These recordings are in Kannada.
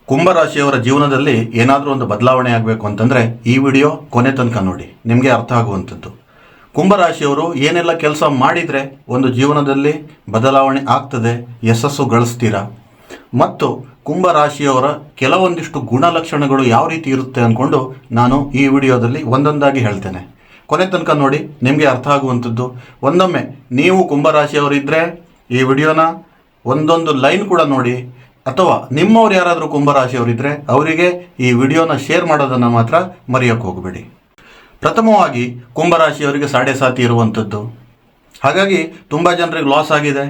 ಕುಂಭರಾಶಿಯವರ ಜೀವನದಲ್ಲಿ ಏನಾದರೂ ಒಂದು ಬದಲಾವಣೆ ಆಗಬೇಕು ಅಂತಂದರೆ ಈ ವಿಡಿಯೋ ಕೊನೆ ತನಕ ನೋಡಿ, ನಿಮಗೆ ಅರ್ಥ ಆಗುವಂಥದ್ದು. ಕುಂಭರಾಶಿಯವರು ಏನೆಲ್ಲ ಕೆಲಸ ಮಾಡಿದರೆ ಒಂದು ಜೀವನದಲ್ಲಿ ಬದಲಾವಣೆ ಆಗ್ತದೆ, ಯಶಸ್ಸು ಗಳಿಸ್ತೀರಾ, ಮತ್ತು ಕುಂಭರಾಶಿಯವರ ಕೆಲವೊಂದಿಷ್ಟು ಗುಣಲಕ್ಷಣಗಳು ಯಾವ ರೀತಿ ಇರುತ್ತೆ ಅಂದ್ಕೊಂಡು ನಾನು ಈ ವಿಡಿಯೋದಲ್ಲಿ ಒಂದೊಂದಾಗಿ ಹೇಳ್ತೇನೆ. ಕೊನೆ ತನಕ ನೋಡಿ, ನಿಮಗೆ ಅರ್ಥ ಆಗುವಂಥದ್ದು. ಒಂದೊಮ್ಮೆ ನೀವು ಕುಂಭರಾಶಿಯವರಿದ್ದರೆ ಈ ವಿಡಿಯೋನ ಒಂದೊಂದು ಲೈನ್ ಕೂಡ ನೋಡಿ, ಅಥವಾ ನಿಮ್ಮವ್ರು ಯಾರಾದರೂ ಕುಂಭರಾಶಿಯವರಿದ್ದರೆ ಅವರಿಗೆ ಈ ವಿಡಿಯೋನ ಶೇರ್ ಮಾಡೋದನ್ನು ಮಾತ್ರ ಮರೆಯೋಕ್ಕೆ ಹೋಗಬೇಡಿ. ಪ್ರಥಮವಾಗಿ ಕುಂಭರಾಶಿಯವರಿಗೆ ಸಾಡೆ ಸಾತಿ ಇರುವಂಥದ್ದು. ಹಾಗಾಗಿ ತುಂಬ ಜನರಿಗೆ ಲಾಸ್ ಆಗಿದೆ,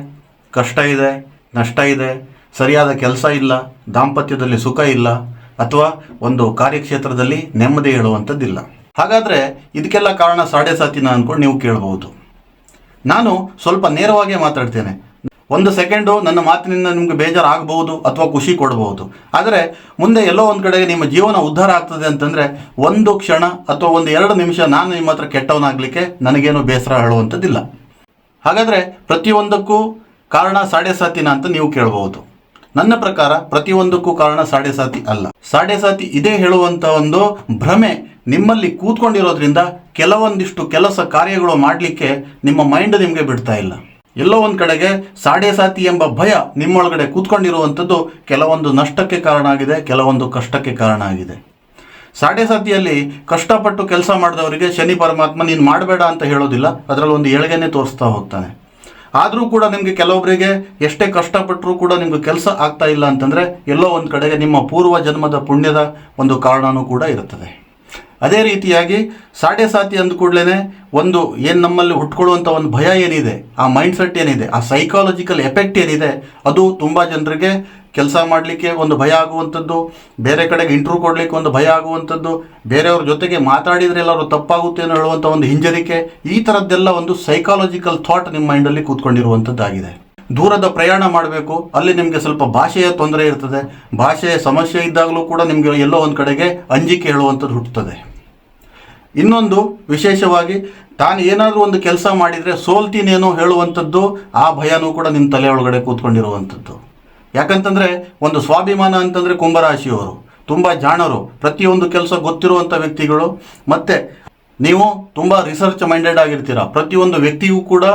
ಕಷ್ಟ ಇದೆ, ನಷ್ಟ ಇದೆ, ಸರಿಯಾದ ಕೆಲಸ ಇಲ್ಲ, ದಾಂಪತ್ಯದಲ್ಲಿ ಸುಖ ಇಲ್ಲ, ಅಥವಾ ಒಂದು ಕಾರ್ಯಕ್ಷೇತ್ರದಲ್ಲಿ ನೆಮ್ಮದಿ ಹೇಳುವಂಥದ್ದಿಲ್ಲ. ಹಾಗಾದರೆ ಇದಕ್ಕೆಲ್ಲ ಕಾರಣ ಸಾಡೆ ಸಾತಿನ ಅಂದ್ಕೊಂಡು ನೀವು ಕೇಳಬಹುದು. ನಾನು ಸ್ವಲ್ಪ ನೇರವಾಗಿ ಮಾತಾಡ್ತೇನೆ. ಒಂದು ಸೆಕೆಂಡು ನನ್ನ ಮಾತಿನಿಂದ ನಿಮಗೆ ಬೇಜಾರಾಗಬಹುದು ಅಥವಾ ಖುಷಿ ಕೊಡಬಹುದು. ಆದರೆ ಮುಂದೆ ಎಲ್ಲೋ ಒಂದು ಕಡೆಗೆ ನಿಮ್ಮ ಜೀವನ ಉದ್ಧಾರ ಆಗ್ತದೆ ಅಂತಂದರೆ ಒಂದು ಕ್ಷಣ ಅಥವಾ ಒಂದು 2 ನಿಮಿಷ ನಾನು ನಿಮ್ಮ ಹತ್ರ ಕೆಟ್ಟವನಾಗಲಿಕ್ಕೆ ನನಗೇನು ಬೇಸರ ಹೇಳುವಂಥದ್ದಿಲ್ಲ. ಹಾಗಾದರೆ ಪ್ರತಿಯೊಂದಕ್ಕೂ ಕಾರಣ ಸಾಡೆ ಸಾತಿನ ಅಂತ ನೀವು ಕೇಳಬಹುದು. ನನ್ನ ಪ್ರಕಾರ ಪ್ರತಿಯೊಂದಕ್ಕೂ ಕಾರಣ ಸಾಡೆ ಸಾತಿ ಅಲ್ಲ. ಸಾಡೆ ಸಾತಿ ಇದೇ ಹೇಳುವಂಥ ಒಂದು ಭ್ರಮೆ ನಿಮ್ಮಲ್ಲಿ ಕೂತ್ಕೊಂಡಿರೋದ್ರಿಂದ ಕೆಲವೊಂದಿಷ್ಟು ಕೆಲಸ ಕಾರ್ಯಗಳು ಮಾಡಲಿಕ್ಕೆ ನಿಮ್ಮ ಮೈಂಡ್ ನಿಮಗೆ ಬಿಡ್ತಾ ಇಲ್ಲ. ಎಲ್ಲೋ ಒಂದು ಕಡೆಗೆ ಸಾಡೆ ಸಾತಿ ಎಂಬ ಭಯ ನಿಮ್ಮೊಳಗಡೆ ಕೂತ್ಕೊಂಡಿರುವಂಥದ್ದು ಕೆಲವೊಂದು ನಷ್ಟಕ್ಕೆ ಕಾರಣ ಆಗಿದೆ, ಕೆಲವೊಂದು ಕಷ್ಟಕ್ಕೆ ಕಾರಣ ಆಗಿದೆ. ಸಾಡೆ ಸಾತಿಯಲ್ಲಿ ಕಷ್ಟಪಟ್ಟು ಕೆಲಸ ಮಾಡಿದವರಿಗೆ ಶನಿ ಪರಮಾತ್ಮ ನೀನು ಮಾಡಬೇಡ ಅಂತ ಹೇಳೋದಿಲ್ಲ, ಅದರಲ್ಲಿ ಒಂದು ಏಳಿಗೆನೇ ತೋರಿಸ್ತಾ ಹೋಗ್ತಾನೆ. ಆದರೂ ಕೂಡ ನಿಮಗೆ ಕೆಲವೊಬ್ಬರಿಗೆ ಎಷ್ಟೇ ಕಷ್ಟಪಟ್ಟರೂ ಕೂಡ ನಿಮಗೆ ಕೆಲಸ ಆಗ್ತಾ ಇಲ್ಲ ಅಂತಂದರೆ ಎಲ್ಲೋ ಒಂದು ಕಡೆಗೆ ನಿಮ್ಮ ಪೂರ್ವ ಜನ್ಮದ ಪುಣ್ಯದ ಒಂದು ಕಾರಣವೂ ಕೂಡ ಇರುತ್ತದೆ. ಅದೇ ರೀತಿಯಾಗಿ ಸಾಡೆ ಸಾತಿ ಅಂದ ಕೂಡಲೇ ಒಂದು ಏನು ನಮ್ಮಲ್ಲಿ ಹುಟ್ಕೊಳ್ಳುವಂಥ ಒಂದು ಭಯ ಏನಿದೆ, ಆ ಮೈಂಡ್ಸೆಟ್ ಏನಿದೆ, ಆ ಸೈಕಾಲಜಿಕಲ್ ಎಫೆಕ್ಟ್ ಏನಿದೆ, ಅದು ತುಂಬ ಜನರಿಗೆ ಕೆಲಸ ಮಾಡಲಿಕ್ಕೆ ಒಂದು ಭಯ ಆಗುವಂಥದ್ದು, ಬೇರೆ ಕಡೆಗೆ ಇಂಟರ್ವ್ಯೂ ಕೊಡಲಿಕ್ಕೆ ಒಂದು ಭಯ ಆಗುವಂಥದ್ದು, ಬೇರೆಯವ್ರ ಜೊತೆಗೆ ಮಾತಾಡಿದರೆ ಎಲ್ಲರೂ ತಪ್ಪಾಗುತ್ತೆ ಅನ್ನೋ ಹೇಳುವಂಥ ಒಂದು ಹಿಂಜರಿಕೆ, ಈ ಥರದ್ದೆಲ್ಲ ಒಂದು ಸೈಕಾಲಜಿಕಲ್ ಥಾಟ್ ನಿಮ್ಮ ಮೈಂಡಲ್ಲಿ ಕೂತ್ಕೊಂಡಿರುವಂಥದ್ದಾಗಿದೆ. ದೂರದ ಪ್ರಯಾಣ ಮಾಡಬೇಕು, ಅಲ್ಲಿ ನಿಮಗೆ ಸ್ವಲ್ಪ ಭಾಷೆಯ ತೊಂದರೆ ಇರ್ತದೆ, ಭಾಷೆಯ ಸಮಸ್ಯೆ ಇದ್ದಾಗಲೂ ಕೂಡ ನಿಮಗೆ ಎಲ್ಲೋ ಒಂದು ಕಡೆಗೆ ಅಂಜಿಕೆ ಹೇಳುವಂಥದ್ದು ಹುಟ್ಟುತ್ತದೆ. ಇನ್ನೊಂದು ವಿಶೇಷವಾಗಿ ತಾನು ಏನಾದರೂ ಒಂದು ಕೆಲಸ ಮಾಡಿದರೆ ಸೋಲ್ತೀನೇನೋ ಹೇಳುವಂಥದ್ದು, ಆ ಭಯನೂ ಕೂಡ ನಿಮ್ಮ ತಲೆ ಒಳಗಡೆ ಕೂತ್ಕೊಂಡಿರುವಂಥದ್ದು. ಯಾಕಂತಂದರೆ ಒಂದು ಸ್ವಾಭಿಮಾನ ಅಂತಂದರೆ ಕುಂಭರಾಶಿಯವರು ತುಂಬ ಜಾಣರು, ಪ್ರತಿಯೊಂದು ಕೆಲಸ ಗೊತ್ತಿರುವಂಥ ವ್ಯಕ್ತಿಗಳು, ಮತ್ತು ನೀವು ತುಂಬ ರಿಸರ್ಚ್ ಮೈಂಡೆಡ್ ಆಗಿರ್ತೀರ. ಪ್ರತಿಯೊಂದು ವ್ಯಕ್ತಿಗೂ ಕೂಡ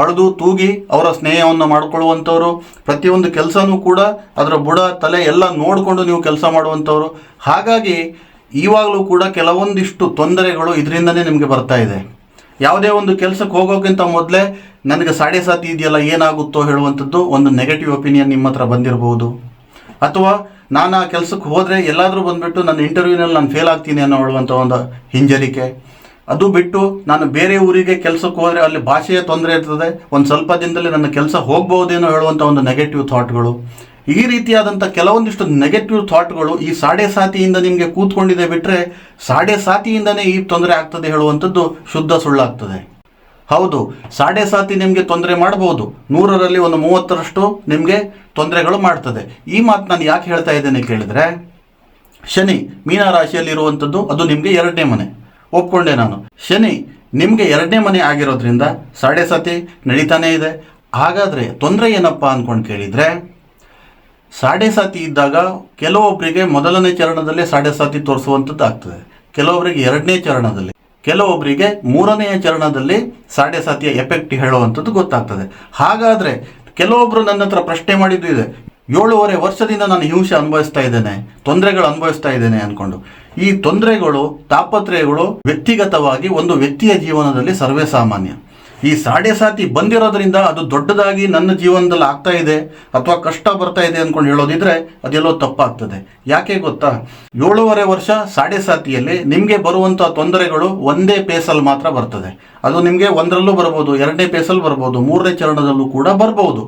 ಅಳೆದು ತೂಗಿ ಅವರ ಸ್ನೇಹವನ್ನು ಮಾಡಿಕೊಳ್ಳುವಂಥವ್ರು, ಪ್ರತಿಯೊಂದು ಕೆಲಸನೂ ಕೂಡ ಅದರ ಬುಡ ತಲೆ ಎಲ್ಲ ನೋಡಿಕೊಂಡು ನೀವು ಕೆಲಸ ಮಾಡುವಂಥವ್ರು. ಹಾಗಾಗಿ ಇವಾಗಲೂ ಕೂಡ ಕೆಲವೊಂದಿಷ್ಟು ತೊಂದರೆಗಳು ಇದರಿಂದನೇ ನಿಮಗೆ ಬರ್ತಾ ಇದೆ. ಯಾವುದೇ ಒಂದು ಕೆಲಸಕ್ಕೆ ಹೋಗೋಕ್ಕಿಂತ ಮೊದಲೇ ನನಗೆ ಸಾಡೆ ಸಾತಿ ಇದೆಯಲ್ಲ ಏನಾಗುತ್ತೋ ಹೇಳುವಂಥದ್ದು ಒಂದು ನೆಗೆಟಿವ್ ಒಪಿನಿಯನ್ ನಿಮ್ಮ ಹತ್ರ ಬಂದಿರಬಹುದು. ಅಥವಾ ನಾನು ಆ ಕೆಲಸಕ್ಕೆ ಹೋದರೆ ಎಲ್ಲಾದರೂ ಬಂದುಬಿಟ್ಟು ನನ್ನ ಇಂಟರ್ವ್ಯೂನಲ್ಲಿ ನಾನು ಫೇಲ್ ಆಗ್ತೀನಿ ಅನ್ನೋ ಹೇಳುವಂಥ ಒಂದು ಹಿಂಜರಿಕೆ. ಅದು ಬಿಟ್ಟು ನಾನು ಬೇರೆ ಊರಿಗೆ ಕೆಲಸಕ್ಕೆ ಹೋದರೆ ಅಲ್ಲಿ ಭಾಷೆಯ ತೊಂದರೆ ಇರ್ತದೆ, ಒಂದು ಸ್ವಲ್ಪ ದಿನದಲ್ಲಿ ನನ್ನ ಕೆಲಸ ಹೋಗ್ಬೋದೇನೋ ಹೇಳುವಂಥ ಒಂದು ನೆಗೆಟಿವ್ ಥಾಟ್ಗಳು. ಈ ರೀತಿಯಾದಂಥ ಕೆಲವೊಂದಿಷ್ಟು ನೆಗೆಟಿವ್ ಥಾಟ್ಗಳು ಈ ಸಾಡೆ ಸಾತಿಯಿಂದ ನಿಮಗೆ ಕೂತ್ಕೊಂಡಿದೆ. ಬಿಟ್ಟರೆ ಸಾಡೆ ಸಾತಿಯಿಂದನೇ ಈ ತೊಂದರೆ ಆಗ್ತದೆ ಹೇಳುವಂಥದ್ದು ಶುದ್ಧ ಸುಳ್ಳಾಗ್ತದೆ. ಹೌದು, ಸಾಡೆ ಸಾತಿ ನಿಮಗೆ ತೊಂದರೆ ಮಾಡಬಹುದು, 100ರಲ್ಲಿ ಒಂದು 30ರಷ್ಟು ನಿಮಗೆ ತೊಂದರೆಗಳು ಮಾಡ್ತದೆ. ಈ ಮಾತು ನಾನು ಯಾಕೆ ಹೇಳ್ತಾ ಇದ್ದೇನೆ ಕೇಳಿದರೆ, ಶನಿ ಮೀನರಾಶಿಯಲ್ಲಿರುವಂಥದ್ದು ಅದು ನಿಮಗೆ 2ನೇ ಮನೆ, ಒಪ್ಕೊಂಡೆ ನಾನು. ಶನಿ ನಿಮಗೆ 2ನೇ ಮನೆ ಆಗಿರೋದ್ರಿಂದ ಸಾಡೆ ಸಾತಿ ನಡೀತಾನೇ ಇದೆ. ಹಾಗಾದರೆ ತೊಂದರೆ ಏನಪ್ಪ ಅಂದ್ಕೊಂಡು ಕೇಳಿದರೆ, ಸಾಡೆ ಸಾತಿ ಇದ್ದಾಗ ಕೆಲವೊಬ್ಬರಿಗೆ ಮೊದಲನೇ ಚರಣದಲ್ಲೇ ಸಾಡೆ ಸಾತಿ ತೋರಿಸುವಂಥದ್ದು ಆಗ್ತದೆ, ಕೆಲವೊಬ್ಬರಿಗೆ 2ನೇ ಚರಣದಲ್ಲಿ, ಕೆಲವೊಬ್ಬರಿಗೆ 3ನೇ ಚರಣದಲ್ಲಿ ಸಾಡೆ ಸಾತಿಯ ಎಫೆಕ್ಟ್ ಹೇಳುವಂಥದ್ದು ಗೊತ್ತಾಗ್ತದೆ. ಹಾಗಾದರೆ ಕೆಲವೊಬ್ಬರು ನನ್ನ ಹತ್ರ ಪ್ರಶ್ನೆ ಮಾಡಿದ್ದು ಇದೆ, 7.5 ವರ್ಷದಿಂದ ನಾನು ಹಿಂಸೆ ಅನುಭವಿಸ್ತಾ ಇದ್ದೇನೆ, ತೊಂದರೆಗಳು ಅನುಭವಿಸ್ತಾ ಇದ್ದೇನೆ ಅಂದ್ಕೊಂಡು. ಈ ತೊಂದರೆಗಳು, ತಾಪತ್ರಯಗಳು ವ್ಯಕ್ತಿಗತವಾಗಿ ಒಂದು ವ್ಯಕ್ತಿಯ ಜೀವನದಲ್ಲಿ ಸರ್ವೇ ಸಾಮಾನ್ಯ. ಈ ಸಾಡೆ ಸಾತಿ ಬಂದಿರೋದ್ರಿಂದ ಅದು ದೊಡ್ಡದಾಗಿ ನನ್ನ ಜೀವನದಲ್ಲಿ ಆಗ್ತಾ ಇದೆ ಅಥವಾ ಕಷ್ಟ ಬರ್ತಾ ಇದೆ ಅಂದ್ಕೊಂಡು ಹೇಳೋದಿದ್ರೆ ಅದೆಲ್ಲೋ ತಪ್ಪಾಗ್ತದೆ. ಯಾಕೆ ಗೊತ್ತಾ, 7.5 ವರ್ಷ ಸಾಡೆ ಸಾತಿಯಲ್ಲಿ ನಿಮಗೆ ಬರುವಂಥ ತೊಂದರೆಗಳು ಒಂದೇ ಪೇಸಲ್ಲಿ ಮಾತ್ರ ಬರ್ತದೆ. ಅದು ನಿಮಗೆ 1ರಲ್ಲೂ ಬರ್ಬೋದು, 2ನೇ ಪೇಸಲ್ಲಿ ಬರ್ಬೋದು, 3ನೇ ಚರಣದಲ್ಲೂ ಕೂಡ ಬರ್ಬೋದು.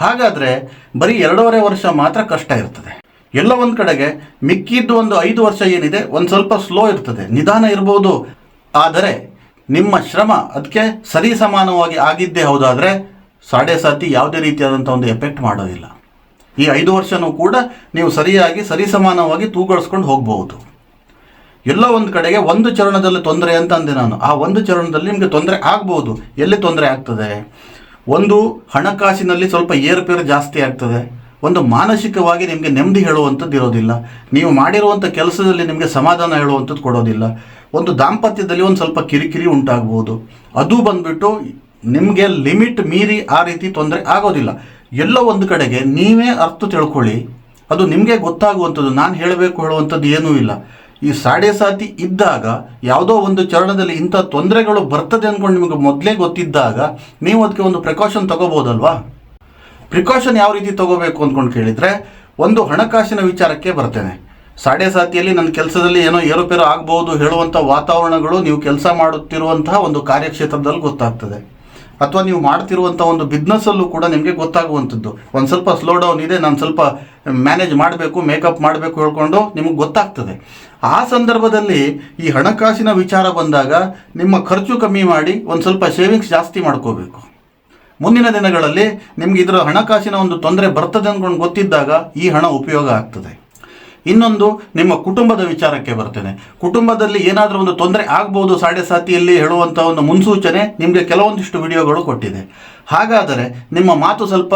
ಹಾಗಾದರೆ ಬರೀ 2.5 ವರ್ಷ ಮಾತ್ರ ಕಷ್ಟ ಇರ್ತದೆ. ಎಲ್ಲ ಒಂದು ಕಡೆಗೆ ಮಿಕ್ಕಿದ್ದು ಒಂದು 5 ವರ್ಷ ಏನಿದೆ ಒಂದು ಸ್ವಲ್ಪ ಸ್ಲೋ ಇರ್ತದೆ, ನಿಧಾನ ಇರ್ಬೋದು. ಆದರೆ ನಿಮ್ಮ ಶ್ರಮ ಅದಕ್ಕೆ ಸರಿ ಸಮಾನವಾಗಿ ಆಗಿದ್ದೇ ಹೌದಾದರೆ ಸಾಡೆ ಸಾತಿ ಯಾವುದೇ ರೀತಿಯಾದಂಥ ಒಂದು ಎಫೆಕ್ಟ್ ಮಾಡೋದಿಲ್ಲ. ಈ 5 ವರ್ಷವೂ ಕೂಡ ನೀವು ಸರಿಯಾಗಿ ಸರಿಸಮಾನವಾಗಿ ತೂಗಳಿಸ್ಕೊಂಡು ಹೋಗ್ಬೋದು. ಎಲ್ಲೋ ಒಂದು ಕಡೆಗೆ ಒಂದು ಚರಣದಲ್ಲಿ ತೊಂದರೆ ಅಂತ ಅಂದೆ ನಾನು. ಆ ಒಂದು ಚರಣದಲ್ಲಿ ನಿಮಗೆ ತೊಂದರೆ ಆಗ್ಬೋದು. ಎಲ್ಲಿ ತೊಂದರೆ ಆಗ್ತದೆ, ಒಂದು ಹಣಕಾಸಿನಲ್ಲಿ ಸ್ವಲ್ಪ ಏರುಪೇರು ಜಾಸ್ತಿ ಆಗ್ತದೆ, ಒಂದು ಮಾನಸಿಕವಾಗಿ ನಿಮಗೆ ನೆಮ್ಮದಿ ಹೇಳುವಂಥದ್ದು ಇರೋದಿಲ್ಲ. ನೀವು ಮಾಡಿರುವಂಥ ಕೆಲಸದಲ್ಲಿ ನಿಮಗೆ ಸಮಾಧಾನ ಹೇಳುವಂಥದ್ದು ಕೊಡೋದಿಲ್ಲ. ಒಂದು ದಾಂಪತ್ಯದಲ್ಲಿ ಒಂದು ಸ್ವಲ್ಪ ಕಿರಿಕಿರಿ ಉಂಟಾಗ್ಬೋದು. ಅದು ಬಂದ್ಬಿಟ್ಟು ನಿಮಗೆ ಲಿಮಿಟ್ ಮೀರಿ ಆ ರೀತಿ ತೊಂದರೆ ಆಗೋದಿಲ್ಲ. ಎಲ್ಲೋ ಒಂದು ಕಡೆಗೆ ನೀವೇ ಅರ್ಥ ತಿಳ್ಕೊಳ್ಳಿ, ಅದು ನಿಮಗೆ ಗೊತ್ತಾಗುವಂಥದ್ದು. ನಾನು ಹೇಳುವಂಥದ್ದು ಏನೂ ಇಲ್ಲ. ಈ ಸಾಡೆ ಸಾತಿ ಇದ್ದಾಗ ಯಾವುದೋ ಒಂದು ಚರಣದಲ್ಲಿ ಇಂಥ ತೊಂದರೆಗಳು ಬರ್ತದೆ ಅಂದ್ಕೊಂಡು ನಿಮಗೆ ಮೊದಲೇ ಗೊತ್ತಿದ್ದಾಗ ನೀವು ಅದಕ್ಕೆ ಒಂದು ಪ್ರಿಕಾಷನ್ ತಗೋಬೋದಲ್ವಾ? ಪ್ರಿಕಾಷನ್ ಯಾವ ರೀತಿ ತಗೋಬೇಕು ಅಂದ್ಕೊಂಡು ಕೇಳಿದರೆ, ಒಂದು ಹಣಕಾಸಿನ ವಿಚಾರಕ್ಕೆ ಬರ್ತೇನೆ. ಸಾಡೆ ಸಾತಿಯಲ್ಲಿ ನನ್ನ ಕೆಲಸದಲ್ಲಿ ಏನೋ ಏರುಪೇರು ಆಗ್ಬೋದು ಹೇಳುವಂಥ ವಾತಾವರಣಗಳು ನೀವು ಕೆಲಸ ಮಾಡುತ್ತಿರುವಂತಹ ಒಂದು ಕಾರ್ಯಕ್ಷೇತ್ರದಲ್ಲಿ ಗೊತ್ತಾಗ್ತದೆ. ಅಥವಾ ನೀವು ಮಾಡ್ತಿರುವಂಥ ಒಂದು ಬಿಸ್ನೆಸ್ಸಲ್ಲೂ ಕೂಡ ನಿಮಗೆ ಗೊತ್ತಾಗುವಂಥದ್ದು. ಒಂದು ಸ್ವಲ್ಪ ಸ್ಲೋ ಡೌನ್ ಇದೆ, ನಾನು ಸ್ವಲ್ಪ ಮ್ಯಾನೇಜ್ ಮಾಡಬೇಕು, ಮೇಕಪ್ ಮಾಡಬೇಕು ಹೇಳ್ಕೊಂಡು ನಿಮಗೆ ಗೊತ್ತಾಗ್ತದೆ. ಆ ಸಂದರ್ಭದಲ್ಲಿ ಈ ಹಣಕಾಸಿನ ವಿಚಾರ ಬಂದಾಗ ನಿಮ್ಮ ಖರ್ಚು ಕಮ್ಮಿ ಮಾಡಿ ಒಂದು ಸ್ವಲ್ಪ ಸೇವಿಂಗ್ಸ್ ಜಾಸ್ತಿ ಮಾಡ್ಕೋಬೇಕು. ಮುಂದಿನ ದಿನಗಳಲ್ಲಿ ನಿಮ್ಗೆ ಇದರ ಹಣಕಾಸಿನ ಒಂದು ತೊಂದರೆ ಬರ್ತದೆ ಅಂದ್ಕೊಂಡು ಗೊತ್ತಿದ್ದಾಗ ಈ ಹಣ ಉಪಯೋಗ ಆಗ್ತದೆ. ಇನ್ನೊಂದು, ನಿಮ್ಮ ಕುಟುಂಬದ ವಿಚಾರಕ್ಕೆ ಬರ್ತೇನೆ. ಕುಟುಂಬದಲ್ಲಿ ಏನಾದರೂ ಒಂದು ತೊಂದರೆ ಆಗ್ಬೋದು ಸಾಡೆ ಸಾತಿಯಲ್ಲಿ ಹೇಳುವಂಥ ಒಂದು ಮುನ್ಸೂಚನೆ ನಿಮಗೆ ಕೆಲವೊಂದಿಷ್ಟು ವಿಡಿಯೋಗಳು ಕೊಟ್ಟಿದೆ. ಹಾಗಾದರೆ ನಿಮ್ಮ ಮಾತು ಸ್ವಲ್ಪ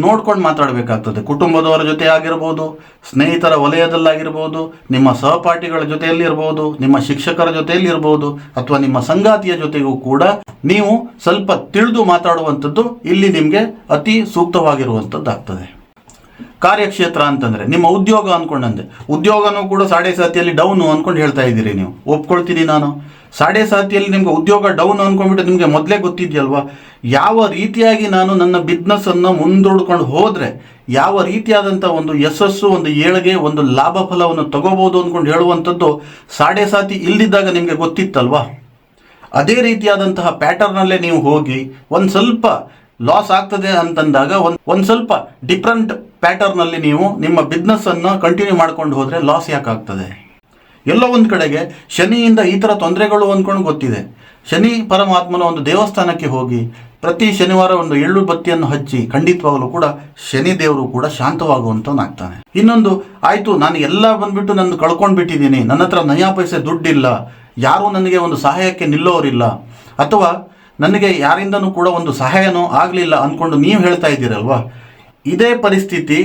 ನೋಡ್ಕೊಂಡು ಮಾತಾಡಬೇಕಾಗ್ತದೆ. ಕುಟುಂಬದವರ ಜೊತೆ ಆಗಿರ್ಬೋದು, ಸ್ನೇಹಿತರ ವಲಯದಲ್ಲಾಗಿರ್ಬೋದು, ನಿಮ್ಮ ಸಹಪಾಠಿಗಳ ಜೊತೆಯಲ್ಲಿ ಇರ್ಬೋದು, ನಿಮ್ಮ ಶಿಕ್ಷಕರ ಜೊತೆಯಲ್ಲಿ ಇರ್ಬೋದು, ಅಥವಾ ನಿಮ್ಮ ಸಂಗಾತಿಯ ಜೊತೆಗೂ ಕೂಡ ನೀವು ಸ್ವಲ್ಪ ತಿಳಿದು ಮಾತಾಡುವಂಥದ್ದು ಇಲ್ಲಿ ನಿಮಗೆ ಅತಿ ಸೂಕ್ತವಾಗಿರುವಂಥದ್ದಾಗ್ತದೆ. ಕಾರ್ಯಕ್ಷೇತ್ರ ಅಂತಂದರೆ ನಿಮ್ಮ ಉದ್ಯೋಗ ಅಂದ್ಕೊಂಡಂತೆ, ಉದ್ಯೋಗನೂ ಕೂಡ ಸಾಡೆ ಸಾತಿಯಲ್ಲಿ ಡೌನು ಅಂದ್ಕೊಂಡು ಹೇಳ್ತಾ ಇದ್ದೀರಿ ನೀವು, ಒಪ್ಕೊಳ್ತೀನಿ ನಾನು. ಸಾಡೆ ಸಾತಿಯಲ್ಲಿ ನಿಮಗೆ ಉದ್ಯೋಗ ಡೌನ್ ಅಂದ್ಕೊಂಡ್ಬಿಟ್ಟು ನಿಮಗೆ ಮೊದಲೇ ಗೊತ್ತಿದೆಯಲ್ವಾ ಯಾವ ರೀತಿಯಾಗಿ ನಾನು ನನ್ನ ಬಿಸ್ನೆಸ್ಸನ್ನು ಮುಂದೂಡ್ಕೊಂಡು ಹೋದರೆ ಯಾವ ರೀತಿಯಾದಂಥ ಒಂದು ಯಶಸ್ಸು, ಒಂದು ಏಳಿಗೆ, ಒಂದು ಲಾಭ ಫಲವನ್ನು ತಗೋಬೋದು ಅಂದ್ಕೊಂಡು ಹೇಳುವಂಥದ್ದು ಸಾಡೆ ಸಾತಿ ಇಲ್ದಿದ್ದಾಗ ನಿಮಗೆ ಗೊತ್ತಿತ್ತಲ್ವಾ? ಅದೇ ರೀತಿಯಾದಂತಹ ಪ್ಯಾಟರ್ನಲ್ಲೇ ನೀವು ಹೋಗಿ ಒಂದು ಸ್ವಲ್ಪ ಲಾಸ್ ಆಗ್ತದೆ ಅಂತಂದಾಗ ಒಂದು ಸ್ವಲ್ಪ ಡಿಫ್ರೆಂಟ್ ಪ್ಯಾಟರ್ನಲ್ಲಿ ನೀವು ನಿಮ್ಮ ಬಿಸ್ನೆಸ್ಸನ್ನು ಕಂಟಿನ್ಯೂ ಮಾಡ್ಕೊಂಡು ಹೋದರೆ ಲಾಸ್ ಯಾಕಾಗ್ತದೆ? ಎಲ್ಲೋ ಒಂದು ಕಡೆಗೆ ಶನಿಯಿಂದ ಈ ಥರ ತೊಂದರೆಗಳು ಅಂದ್ಕೊಂಡು ಗೊತ್ತಿದೆ. ಶನಿ ಪರಮಾತ್ಮನ ಒಂದು ದೇವಸ್ಥಾನಕ್ಕೆ ಹೋಗಿ ಪ್ರತಿ ಶನಿವಾರ ಒಂದು ಎಳ್ಳು ಬತ್ತಿಯನ್ನು ಹಚ್ಚಿ ಖಂಡಿತವಾಗಲೂ ಕೂಡ ಶನಿ ದೇವರು ಕೂಡ ಶಾಂತವಾಗುವಂಥವನಾಗ್ತಾನೆ. ಇನ್ನೊಂದು, ಆಯಿತು ನಾನು ಎಲ್ಲ ಬಂದ್ಬಿಟ್ಟು ನಾನು ಕಳ್ಕೊಂಡು ಬಿಟ್ಟಿದ್ದೀನಿ, ನನ್ನ ಹತ್ರ ನಯಾ ಪೈಸೆ ದುಡ್ಡಿಲ್ಲ, ಯಾರೂ ನನಗೆ ಒಂದು ಸಹಾಯಕ್ಕೆ ನಿಲ್ಲೋರಿಲ್ಲ, ಅಥವಾ ನನಗೆ ಯಾರಿಂದನೂ ಕೂಡ ಒಂದು ಸಹಾಯನೂ ಆಗಲಿಲ್ಲ ಅಂದ್ಕೊಂಡು ನೀವು ಹೇಳ್ತಾ ಇದ್ದೀರಲ್ವಾ, ಇದೇ ಪರಿಸ್ಥಿತಿ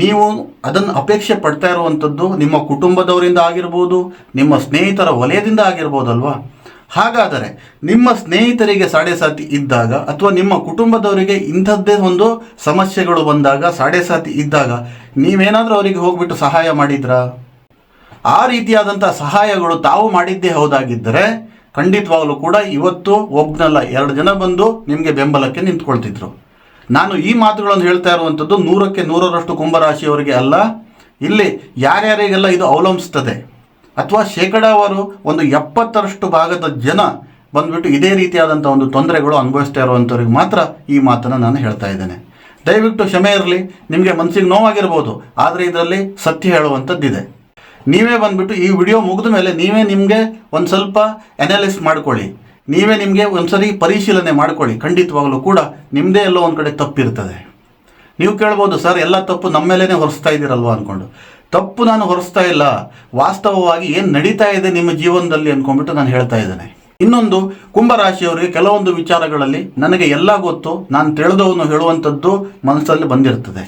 ನೀವು ಅದನ್ನು ಅಪೇಕ್ಷೆ ಪಡ್ತಾ ಇರುವಂಥದ್ದು ನಿಮ್ಮ ಕುಟುಂಬದವರಿಂದ ಆಗಿರ್ಬೋದು, ನಿಮ್ಮ ಸ್ನೇಹಿತರ ವಲಯದಿಂದ ಆಗಿರ್ಬೋದಲ್ವಾ? ಹಾಗಾದರೆ ನಿಮ್ಮ ಸ್ನೇಹಿತರಿಗೆ ಸಾಡೆ ಸಾತಿ ಇದ್ದಾಗ ಅಥವಾ ನಿಮ್ಮ ಕುಟುಂಬದವರಿಗೆ ಇಂಥದ್ದೇ ಒಂದು ಸಮಸ್ಯೆಗಳು ಬಂದಾಗ ಸಾಡೆ ಸಾತಿ ಇದ್ದಾಗ ನೀವೇನಾದರೂ ಅವರಿಗೆ ಹೋಗ್ಬಿಟ್ಟು ಸಹಾಯ ಮಾಡಿದ್ರಾ? ಆ ರೀತಿಯಾದಂಥ ಸಹಾಯಗಳು ತಾವು ಮಾಡಿದ್ದೇ ಹೌದಾಗಿದ್ದರೆ ಖಂಡಿತವಾಗಲೂ ಕೂಡ ಇವತ್ತು ಒಬ್ಬನಲ್ಲ 2 ಜನ ಬಂದು ನಿಮಗೆ ಬೆಂಬಲಕ್ಕೆ ನಿಂತ್ಕೊಳ್ತಿದ್ರು. ನಾನು ಈ ಮಾತುಗಳನ್ನು ಹೇಳ್ತಾ ಇರುವಂಥದ್ದು 100ಕ್ಕೆ 100ರಷ್ಟು ಕುಂಭರಾಶಿಯವರಿಗೆ ಅಲ್ಲ, ಇಲ್ಲಿ ಯಾರ್ಯಾರಿಗೆಲ್ಲ ಇದು ಅವಲಂಬಿಸ್ತದೆ ಅಥವಾ ಶೇಕಡಾವಾರು ಒಂದು 70ರಷ್ಟು ಭಾಗದ ಜನ ಬಂದ್ಬಿಟ್ಟು ಇದೇ ರೀತಿಯಾದಂಥ ಒಂದು ತೊಂದರೆಗಳು ಅನುಭವಿಸ್ತಾ ಇರುವಂಥವ್ರಿಗೆ ಮಾತ್ರ ಈ ಮಾತನ್ನು ನಾನು ಹೇಳ್ತಾ ಇದ್ದೇನೆ. ದಯವಿಟ್ಟು ಕ್ಷಮೆ ಇರಲಿ, ನಿಮಗೆ ಮನಸ್ಸಿಗೆ ನೋವಾಗಿರ್ಬೋದು, ಆದರೆ ಇದರಲ್ಲಿ ಸತ್ಯ ಹೇಳುವಂಥದ್ದಿದೆ. ನೀವೇ ಬಂದ್ಬಿಟ್ಟು ಈ ವಿಡಿಯೋ ಮುಗಿದ ಮೇಲೆ ನೀವೇ ನಿಮಗೆ ಒಂದು ಸ್ವಲ್ಪ ಅನಾಲಿಸ್ ಮಾಡ್ಕೊಳ್ಳಿ, ನೀವೇ ನಿಮಗೆ ಒಂದ್ಸರಿ ಪರಿಶೀಲನೆ ಮಾಡ್ಕೊಳ್ಳಿ. ಖಂಡಿತವಾಗಲೂ ಕೂಡ ನಿಮ್ಮದೇ ಎಲ್ಲೋ ಒಂದು ಕಡೆ ತಪ್ಪಿರ್ತದೆ. ನೀವು ಕೇಳ್ಬೋದು, ಸರ್ ಎಲ್ಲ ತಪ್ಪು ನಮ್ಮ ಮೇಲೇ ಹೊರಿಸ್ತಾ ಇದ್ದೀರಲ್ವ ಅಂದ್ಕೊಂಡು. ತಪ್ಪು ನಾನು ಹೊರಿಸ್ತಾ ಇಲ್ಲ, ವಾಸ್ತವವಾಗಿ ಏನು ನಡೀತಾ ಇದೆ ನಿಮ್ಮ ಜೀವನದಲ್ಲಿ ಅಂದ್ಕೊಂಡ್ಬಿಟ್ಟು ನಾನು ಹೇಳ್ತಾ ಇದ್ದೇನೆ. ಇನ್ನೊಂದು, ಕುಂಭರಾಶಿಯವರಿಗೆ ಕೆಲವೊಂದು ವಿಚಾರಗಳಲ್ಲಿ ನನಗೆ ಎಲ್ಲ ಗೊತ್ತು, ನಾನು ತಿಳಿದವನು ಹೇಳುವಂಥದ್ದು ಮನಸ್ಸಲ್ಲಿ ಬಂದಿರ್ತದೆ.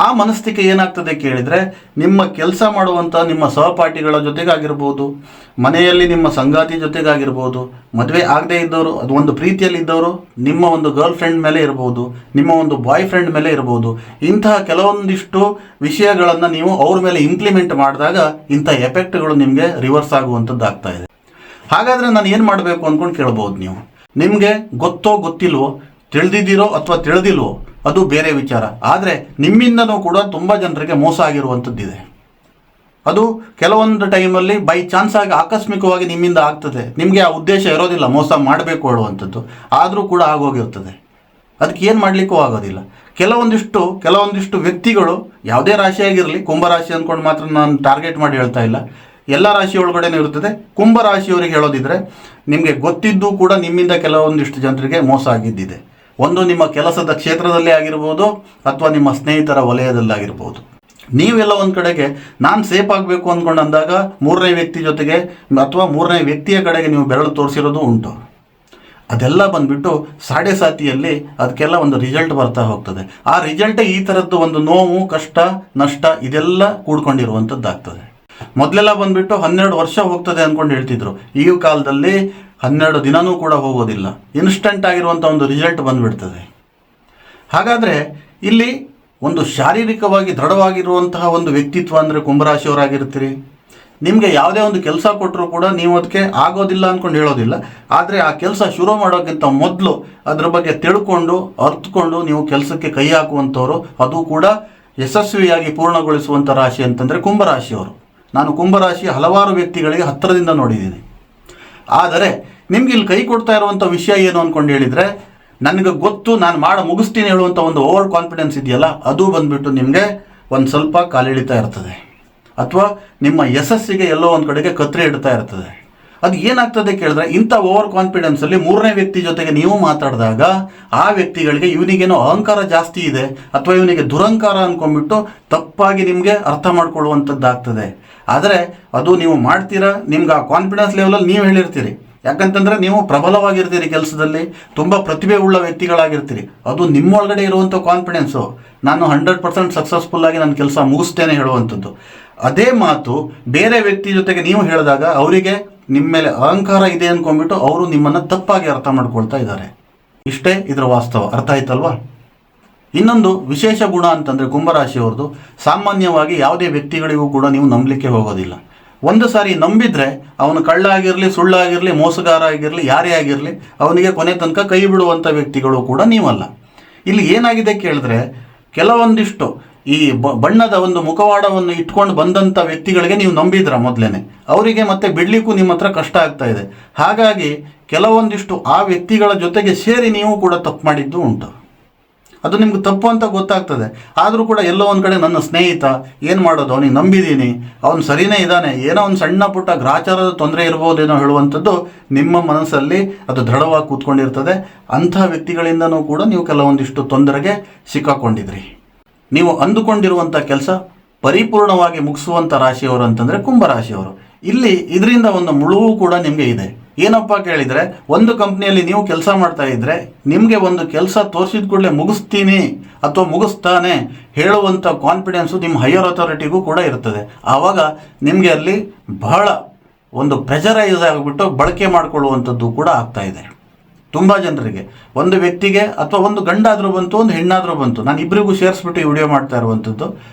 ಆ ಮನಸ್ಥಿತಿ ಏನಾಗ್ತದೆ ಕೇಳಿದರೆ, ನಿಮ್ಮ ಕೆಲಸ ಮಾಡುವಂಥ ನಿಮ್ಮ ಸಹಪಾಠಿಗಳ ಜೊತೆಗಾಗಿರ್ಬೋದು, ಮನೆಯಲ್ಲಿ ನಿಮ್ಮ ಸಂಗಾತಿ ಜೊತೆಗಾಗಿರ್ಬೋದು, ಮದುವೆ ಆಗದೇ ಇದ್ದವರು, ಅದು ಒಂದು ಪ್ರೀತಿಯಲ್ಲಿ ಇದ್ದವರು ನಿಮ್ಮ ಒಂದು ಗರ್ಲ್ ಫ್ರೆಂಡ್ ಮೇಲೆ ಇರ್ಬೋದು, ನಿಮ್ಮ ಒಂದು ಬಾಯ್ ಫ್ರೆಂಡ್ ಮೇಲೆ ಇರ್ಬೋದು, ಇಂತಹ ಕೆಲವೊಂದಿಷ್ಟು ವಿಷಯಗಳನ್ನು ನೀವು ಅವ್ರ ಮೇಲೆ ಇಂಪ್ಲಿಮೆಂಟ್ ಮಾಡಿದಾಗ ಇಂಥ ಎಫೆಕ್ಟ್ಗಳು ನಿಮಗೆ ರಿವರ್ಸ್ ಆಗುವಂಥದ್ದು ಆಗ್ತಾ ಇದೆ. ಹಾಗಾದರೆ ನಾನು ಏನು ಮಾಡಬೇಕು ಅಂದ್ಕೊಂಡು ಕೇಳ್ಬೋದು ನೀವು. ನಿಮಗೆ ಗೊತ್ತೋ ಗೊತ್ತಿಲ್ವೋ, ತಿಳಿದಿದ್ದೀರೋ ಅಥವಾ ತಿಳಿದಿಲ್ವೋ ಅದು ಬೇರೆ ವಿಚಾರ. ಆದರೆ ನಿಮ್ಮಿಂದನೂ ಕೂಡ ತುಂಬ ಜನರಿಗೆ ಮೋಸ ಆಗಿರುವಂಥದ್ದಿದೆ. ಅದು ಕೆಲವೊಂದು ಟೈಮಲ್ಲಿ ಬೈ ಚಾನ್ಸ್ ಆಗಿ ಆಕಸ್ಮಿಕವಾಗಿ ನಿಮ್ಮಿಂದ ಆಗ್ತದೆ. ನಿಮಗೆ ಆ ಉದ್ದೇಶ ಇರೋದಿಲ್ಲ ಮೋಸ ಮಾಡಬೇಕು ಹೇಳುವಂಥದ್ದು, ಆದರೂ ಕೂಡ ಆಗೋಗಿರ್ತದೆ. ಅದಕ್ಕೆ ಏನು ಮಾಡಲಿಕ್ಕೂ ಆಗೋದಿಲ್ಲ. ಕೆಲವೊಂದಿಷ್ಟು ವ್ಯಕ್ತಿಗಳು, ಯಾವುದೇ ರಾಶಿಯಾಗಿರಲಿ, ಕುಂಭರಾಶಿ ಅಂದ್ಕೊಂಡು ಮಾತ್ರ ನಾನು ಟಾರ್ಗೆಟ್ ಮಾಡಿ ಹೇಳ್ತಾ ಇಲ್ಲ, ಎಲ್ಲ ರಾಶಿ ಒಳಗಡೆನೂ ಇರ್ತದೆ. ಕುಂಭರಾಶಿಯವರಿಗೆ ಹೇಳೋದಿದ್ರೆ, ನಿಮಗೆ ಗೊತ್ತಿದ್ದು ಕೂಡ ನಿಮ್ಮಿಂದ ಕೆಲವೊಂದಿಷ್ಟು ಜನರಿಗೆ ಮೋಸ ಆಗಿದ್ದಿದೆ. ಒಂದು ನಿಮ್ಮ ಕೆಲಸದ ಕ್ಷೇತ್ರದಲ್ಲೇ ಆಗಿರ್ಬೋದು ಅಥವಾ ನಿಮ್ಮ ಸ್ನೇಹಿತರ ವಲಯದಲ್ಲಾಗಿರ್ಬೋದು. ನೀವೆಲ್ಲ ಒಂದು ಕಡೆಗೆ ನಾನು ಸೇಫ್ ಆಗಬೇಕು ಅಂದ್ಕೊಂಡು ಅಂದಾಗ 3ನೇ ವ್ಯಕ್ತಿ ಜೊತೆಗೆ ಅಥವಾ 3ನೇ ವ್ಯಕ್ತಿಯ ಕಡೆಗೆ ನೀವು ಬೆರಳು ತೋರಿಸಿರೋದು ಉಂಟು. ಅದೆಲ್ಲ ಬಂದ್ಬಿಟ್ಟು ಸಾಡೆ ಸಾತಿಯಲ್ಲಿ ಅದಕ್ಕೆಲ್ಲ ಒಂದು ರಿಸಲ್ಟ್ ಬರ್ತಾ ಹೋಗ್ತದೆ. ಆ ರಿಸಲ್ಟೇ ಈ ಥರದ್ದು ಒಂದು ನೋವು, ಕಷ್ಟ, ನಷ್ಟ ಇದೆಲ್ಲ ಕೂಡ್ಕೊಂಡಿರುವಂಥದ್ದಾಗ್ತದೆ. ಮೊದಲೆಲ್ಲ ಬಂದ್ಬಿಟ್ಟು 12 ವರ್ಷ ಹೋಗ್ತದೆ ಅಂದ್ಕೊಂಡು ಹೇಳ್ತಿದ್ರು. ಈ ಕಾಲದಲ್ಲಿ 12 ದಿನವೂ ಕೂಡ ಹೋಗೋದಿಲ್ಲ, ಇನ್ಸ್ಟಂಟ್ ಆಗಿರುವಂಥ ಒಂದು ರಿಸಲ್ಟ್ ಬಂದ್ಬಿಡ್ತದೆ. ಹಾಗಾದರೆ ಇಲ್ಲಿ ಒಂದು ಶಾರೀರಿಕವಾಗಿ ದೃಢವಾಗಿರುವಂತಹ ಒಂದು ವ್ಯಕ್ತಿತ್ವ ಅಂದರೆ ಕುಂಭರಾಶಿಯವರಾಗಿರ್ತೀರಿ. ನಿಮಗೆ ಯಾವುದೇ ಒಂದು ಕೆಲಸ ಕೊಟ್ಟರೂ ಕೂಡ ನೀವು ಅದಕ್ಕೆ ಆಗೋದಿಲ್ಲ ಅಂದ್ಕೊಂಡು ಹೇಳೋದಿಲ್ಲ. ಆದರೆ ಆ ಕೆಲಸ ಶುರು ಮಾಡೋಕ್ಕಿಂತ ಮೊದಲು ಅದ್ರ ಬಗ್ಗೆ ತಿಳ್ಕೊಂಡು ಅರ್ಥಕೊಂಡು ನೀವು ಕೆಲಸಕ್ಕೆ ಕೈ ಹಾಕುವಂಥವ್ರು, ಅದು ಕೂಡ ಯಶಸ್ವಿಯಾಗಿ ಪೂರ್ಣಗೊಳಿಸುವಂಥ ರಾಶಿ ಅಂತಂದರೆ ಕುಂಭರಾಶಿಯವರು. ನಾನು ಕುಂಭರಾಶಿ ಹಲವಾರು ವ್ಯಕ್ತಿಗಳಿಗೆ ಹತ್ತಿರದಿಂದ ನೋಡಿದ್ದೀನಿ. ಆದರೆ ನಿಮ್ಗೆ ಇಲ್ಲಿ ಕೈ ಕೊಡ್ತಾ ಇರುವಂಥ ವಿಷಯ ಏನು ಅಂದ್ಕೊಂಡು ಹೇಳಿದರೆ, ನನಗೆ ಗೊತ್ತು, ನಾನು ಮುಗಿಸ್ತೀನಿ ಹೇಳುವಂಥ ಒಂದು ಓವರ್ ಕಾನ್ಫಿಡೆನ್ಸ್ ಇದೆಯಲ್ಲ, ಅದು ಬಂದುಬಿಟ್ಟು ನಿಮಗೆ ಒಂದು ಸ್ವಲ್ಪ ಕಾಲಿಳಿತಾ ಇರ್ತದೆ, ಅಥವಾ ನಿಮ್ಮ ಯಶಸ್ಸಿಗೆ ಎಲ್ಲೋ ಒಂದು ಕಡೆಗೆ ಕತ್ತರಿ ಇಡ್ತಾ ಇರ್ತದೆ. ಅದು ಏನಾಗ್ತದೆ ಕೇಳಿದ್ರೆ, ಇಂಥ ಓವರ್ ಕಾನ್ಫಿಡೆನ್ಸಲ್ಲಿ ಮೂರನೇ ವ್ಯಕ್ತಿ ಜೊತೆಗೆ ನೀವು ಮಾತಾಡಿದಾಗ ಆ ವ್ಯಕ್ತಿಗಳಿಗೆ ಇವನಿಗೇನೋ ಅಹಂಕಾರ ಜಾಸ್ತಿ ಇದೆ ಅಥವಾ ಇವನಿಗೆ ದುರಂಕಾರ ಅಂದ್ಕೊಂಡ್ಬಿಟ್ಟು ತಪ್ಪಾಗಿ ನಿಮಗೆ ಅರ್ಥ ಮಾಡ್ಕೊಳ್ಳುವಂಥದ್ದಾಗ್ತದೆ. ಆದರೆ ಅದು ನೀವು ಮಾಡ್ತೀರಾ, ನಿಮ್ಗೆ ಆ ಕಾನ್ಫಿಡೆನ್ಸ್ ಲೆವೆಲಲ್ಲಿ ನೀವು ಹೇಳಿರ್ತೀರಿ. ಯಾಕಂತಂದರೆ ನೀವು ಪ್ರಬಲವಾಗಿರ್ತೀರಿ, ಕೆಲಸದಲ್ಲಿ ತುಂಬ ಪ್ರತಿಭೆ ಉಳ್ಳ ವ್ಯಕ್ತಿಗಳಾಗಿರ್ತೀರಿ. ಅದು ನಿಮ್ಮೊಳಗಡೆ ಇರುವಂಥ ಕಾನ್ಫಿಡೆನ್ಸು, ನಾನು 100% ಸಕ್ಸಸ್ಫುಲ್ಲಾಗಿ ನನ್ನ ಕೆಲಸ ಮುಗಿಸ್ತೇನೆ ಹೇಳುವಂಥದ್ದು. ಅದೇ ಮಾತು ಬೇರೆ ವ್ಯಕ್ತಿ ಜೊತೆಗೆ ನೀವು ಹೇಳಿದಾಗ ಅವರಿಗೆ ನಿಮ್ಮ ಮೇಲೆ ಅಹಂಕಾರ ಇದೆ ಅಂದ್ಕೊಂಡ್ಬಿಟ್ಟು ಅವರು ನಿಮ್ಮನ್ನು ತಪ್ಪಾಗಿ ಅರ್ಥ ಮಾಡ್ಕೊಳ್ತಾ ಇದ್ದಾರೆ. ಇಷ್ಟೇ ಇದರ ವಾಸ್ತವ. ಅರ್ಥ ಆಯ್ತಲ್ವಾ? ಇನ್ನೊಂದು ವಿಶೇಷ ಗುಣ ಅಂತಂದರೆ ಕುಂಭರಾಶಿಯವ್ರದ್ದು, ಸಾಮಾನ್ಯವಾಗಿ ಯಾವುದೇ ವ್ಯಕ್ತಿಗಳಿಗೂ ಕೂಡ ನೀವು ನಂಬಲಿಕ್ಕೆ ಹೋಗೋದಿಲ್ಲ. ಒಂದು ಸಾರಿ ನಂಬಿದರೆ ಅವನು ಕಳ್ಳ ಆಗಿರಲಿ, ಸುಳ್ಳಾಗಿರಲಿ, ಮೋಸಗಾರ ಆಗಿರಲಿ, ಯಾರೇ ಆಗಿರಲಿ ಅವನಿಗೆ ಕೊನೆ ತನಕ ಕೈ ಬಿಡುವಂಥ ವ್ಯಕ್ತಿಗಳು ಕೂಡ ನೀವಲ್ಲ. ಇಲ್ಲಿ ಏನಾಗಿದೆ ಕೇಳಿದ್ರೆ, ಕೆಲವೊಂದಿಷ್ಟು ಈ ಬಣ್ಣದ ಒಂದು ಮುಖವಾಡವನ್ನು ಇಟ್ಕೊಂಡು ಬಂದಂಥ ವ್ಯಕ್ತಿಗಳಿಗೆ ನೀವು ನಂಬಿದ್ರ ಮೊದಲೇನೆ, ಅವರಿಗೆ ಮತ್ತೆ ಬಿಡಲಿಕ್ಕೂ ನಿಮ್ಮ ಹತ್ರ ಕಷ್ಟ ಆಗ್ತಾ ಇದೆ. ಹಾಗಾಗಿ ಕೆಲವೊಂದಿಷ್ಟು ಆ ವ್ಯಕ್ತಿಗಳ ಜೊತೆಗೆ ಸೇರಿ ನೀವು ಕೂಡ ತಪ್ಪು ಮಾಡಿದ್ದು ಉಂಟು. ಅದು ನಿಮ್ಗೆ ತಪ್ಪು ಅಂತ ಗೊತ್ತಾಗ್ತದೆ. ಆದರೂ ಕೂಡ ಎಲ್ಲೋ ಒಂದು ಕಡೆ ನನ್ನ ಸ್ನೇಹಿತ ಏನು ಮಾಡೋದು, ಅವನಿಗೆ ನಂಬಿದ್ದೀನಿ, ಅವನು ಸರಿಯೇ ಇದ್ದಾನೆ, ಏನೋ ಒಂದು ಸಣ್ಣ ಪುಟ್ಟ ಗ್ರಾಚಾರದ ತೊಂದರೆ ಇರ್ಬೋದೇನೋ ಹೇಳುವಂಥದ್ದು ನಿಮ್ಮ ಮನಸ್ಸಲ್ಲಿ ಅದು ದೃಢವಾಗಿ ಕೂತ್ಕೊಂಡಿರ್ತದೆ. ಅಂಥ ವ್ಯಕ್ತಿಗಳಿಂದನೂ ಕೂಡ ನೀವು ಕೆಲವೊಂದಿಷ್ಟು ತೊಂದರೆಗೆ ಸಿಕ್ಕಾಕೊಂಡಿದ್ರಿ. ನೀವು ಅಂದುಕೊಂಡಿರುವಂಥ ಕೆಲಸ ಪರಿಪೂರ್ಣವಾಗಿ ಮುಗಿಸುವಂಥ ರಾಶಿಯವರು ಅಂತಂದರೆ ಕುಂಭರಾಶಿಯವರು. ಇಲ್ಲಿ ಇದರಿಂದ ಒಂದು ಮುಳುವು ಕೂಡ ನಿಮಗೆ ಇದೆ. ಏನಪ್ಪ ಕೇಳಿದರೆ, ಒಂದು ಕಂಪ್ನಿಯಲ್ಲಿ ನೀವು ಕೆಲಸ ಮಾಡ್ತಾ ಇದ್ದರೆ ನಿಮಗೆ ಒಂದು ಕೆಲಸ ತೋರಿಸಿದ ಕೂಡಲೇ ಮುಗಿಸ್ತೀನಿ ಅಥವಾ ಮುಗಿಸ್ತಾನೆ ಹೇಳುವಂಥ ಕಾನ್ಫಿಡೆನ್ಸು ನಿಮ್ಮ ಹೈಯರ್ ಅಥಾರಿಟಿಗೂ ಕೂಡ ಇರ್ತದೆ. ಆವಾಗ ನಿಮಗೆ ಅಲ್ಲಿ ಬಹಳ ಒಂದು ಪ್ರೆಷರೈಸ್ ಆಗಿಬಿಟ್ಟು ಬಳಕೆ ಮಾಡಿಕೊಳ್ಳುವಂಥದ್ದು ಕೂಡ ಆಗ್ತಾ ಇದೆ. ತುಂಬ ಜನರಿಗೆ, ಒಂದು ವ್ಯಕ್ತಿಗೆ ಅಥವಾ ಒಂದು ಗಂಡಾದರೂ ಬಂತು, ಒಂದು ಹೆಣ್ಣಾದರೂ ಬಂತು, ನಾನು ಇಬ್ಬರಿಗೂ ಸೇರಿಸ್ಬಿಟ್ಟು ಈ ವಿಡಿಯೋ ಮಾಡ್ತಾ ಇರುವಂಥದ್ದು,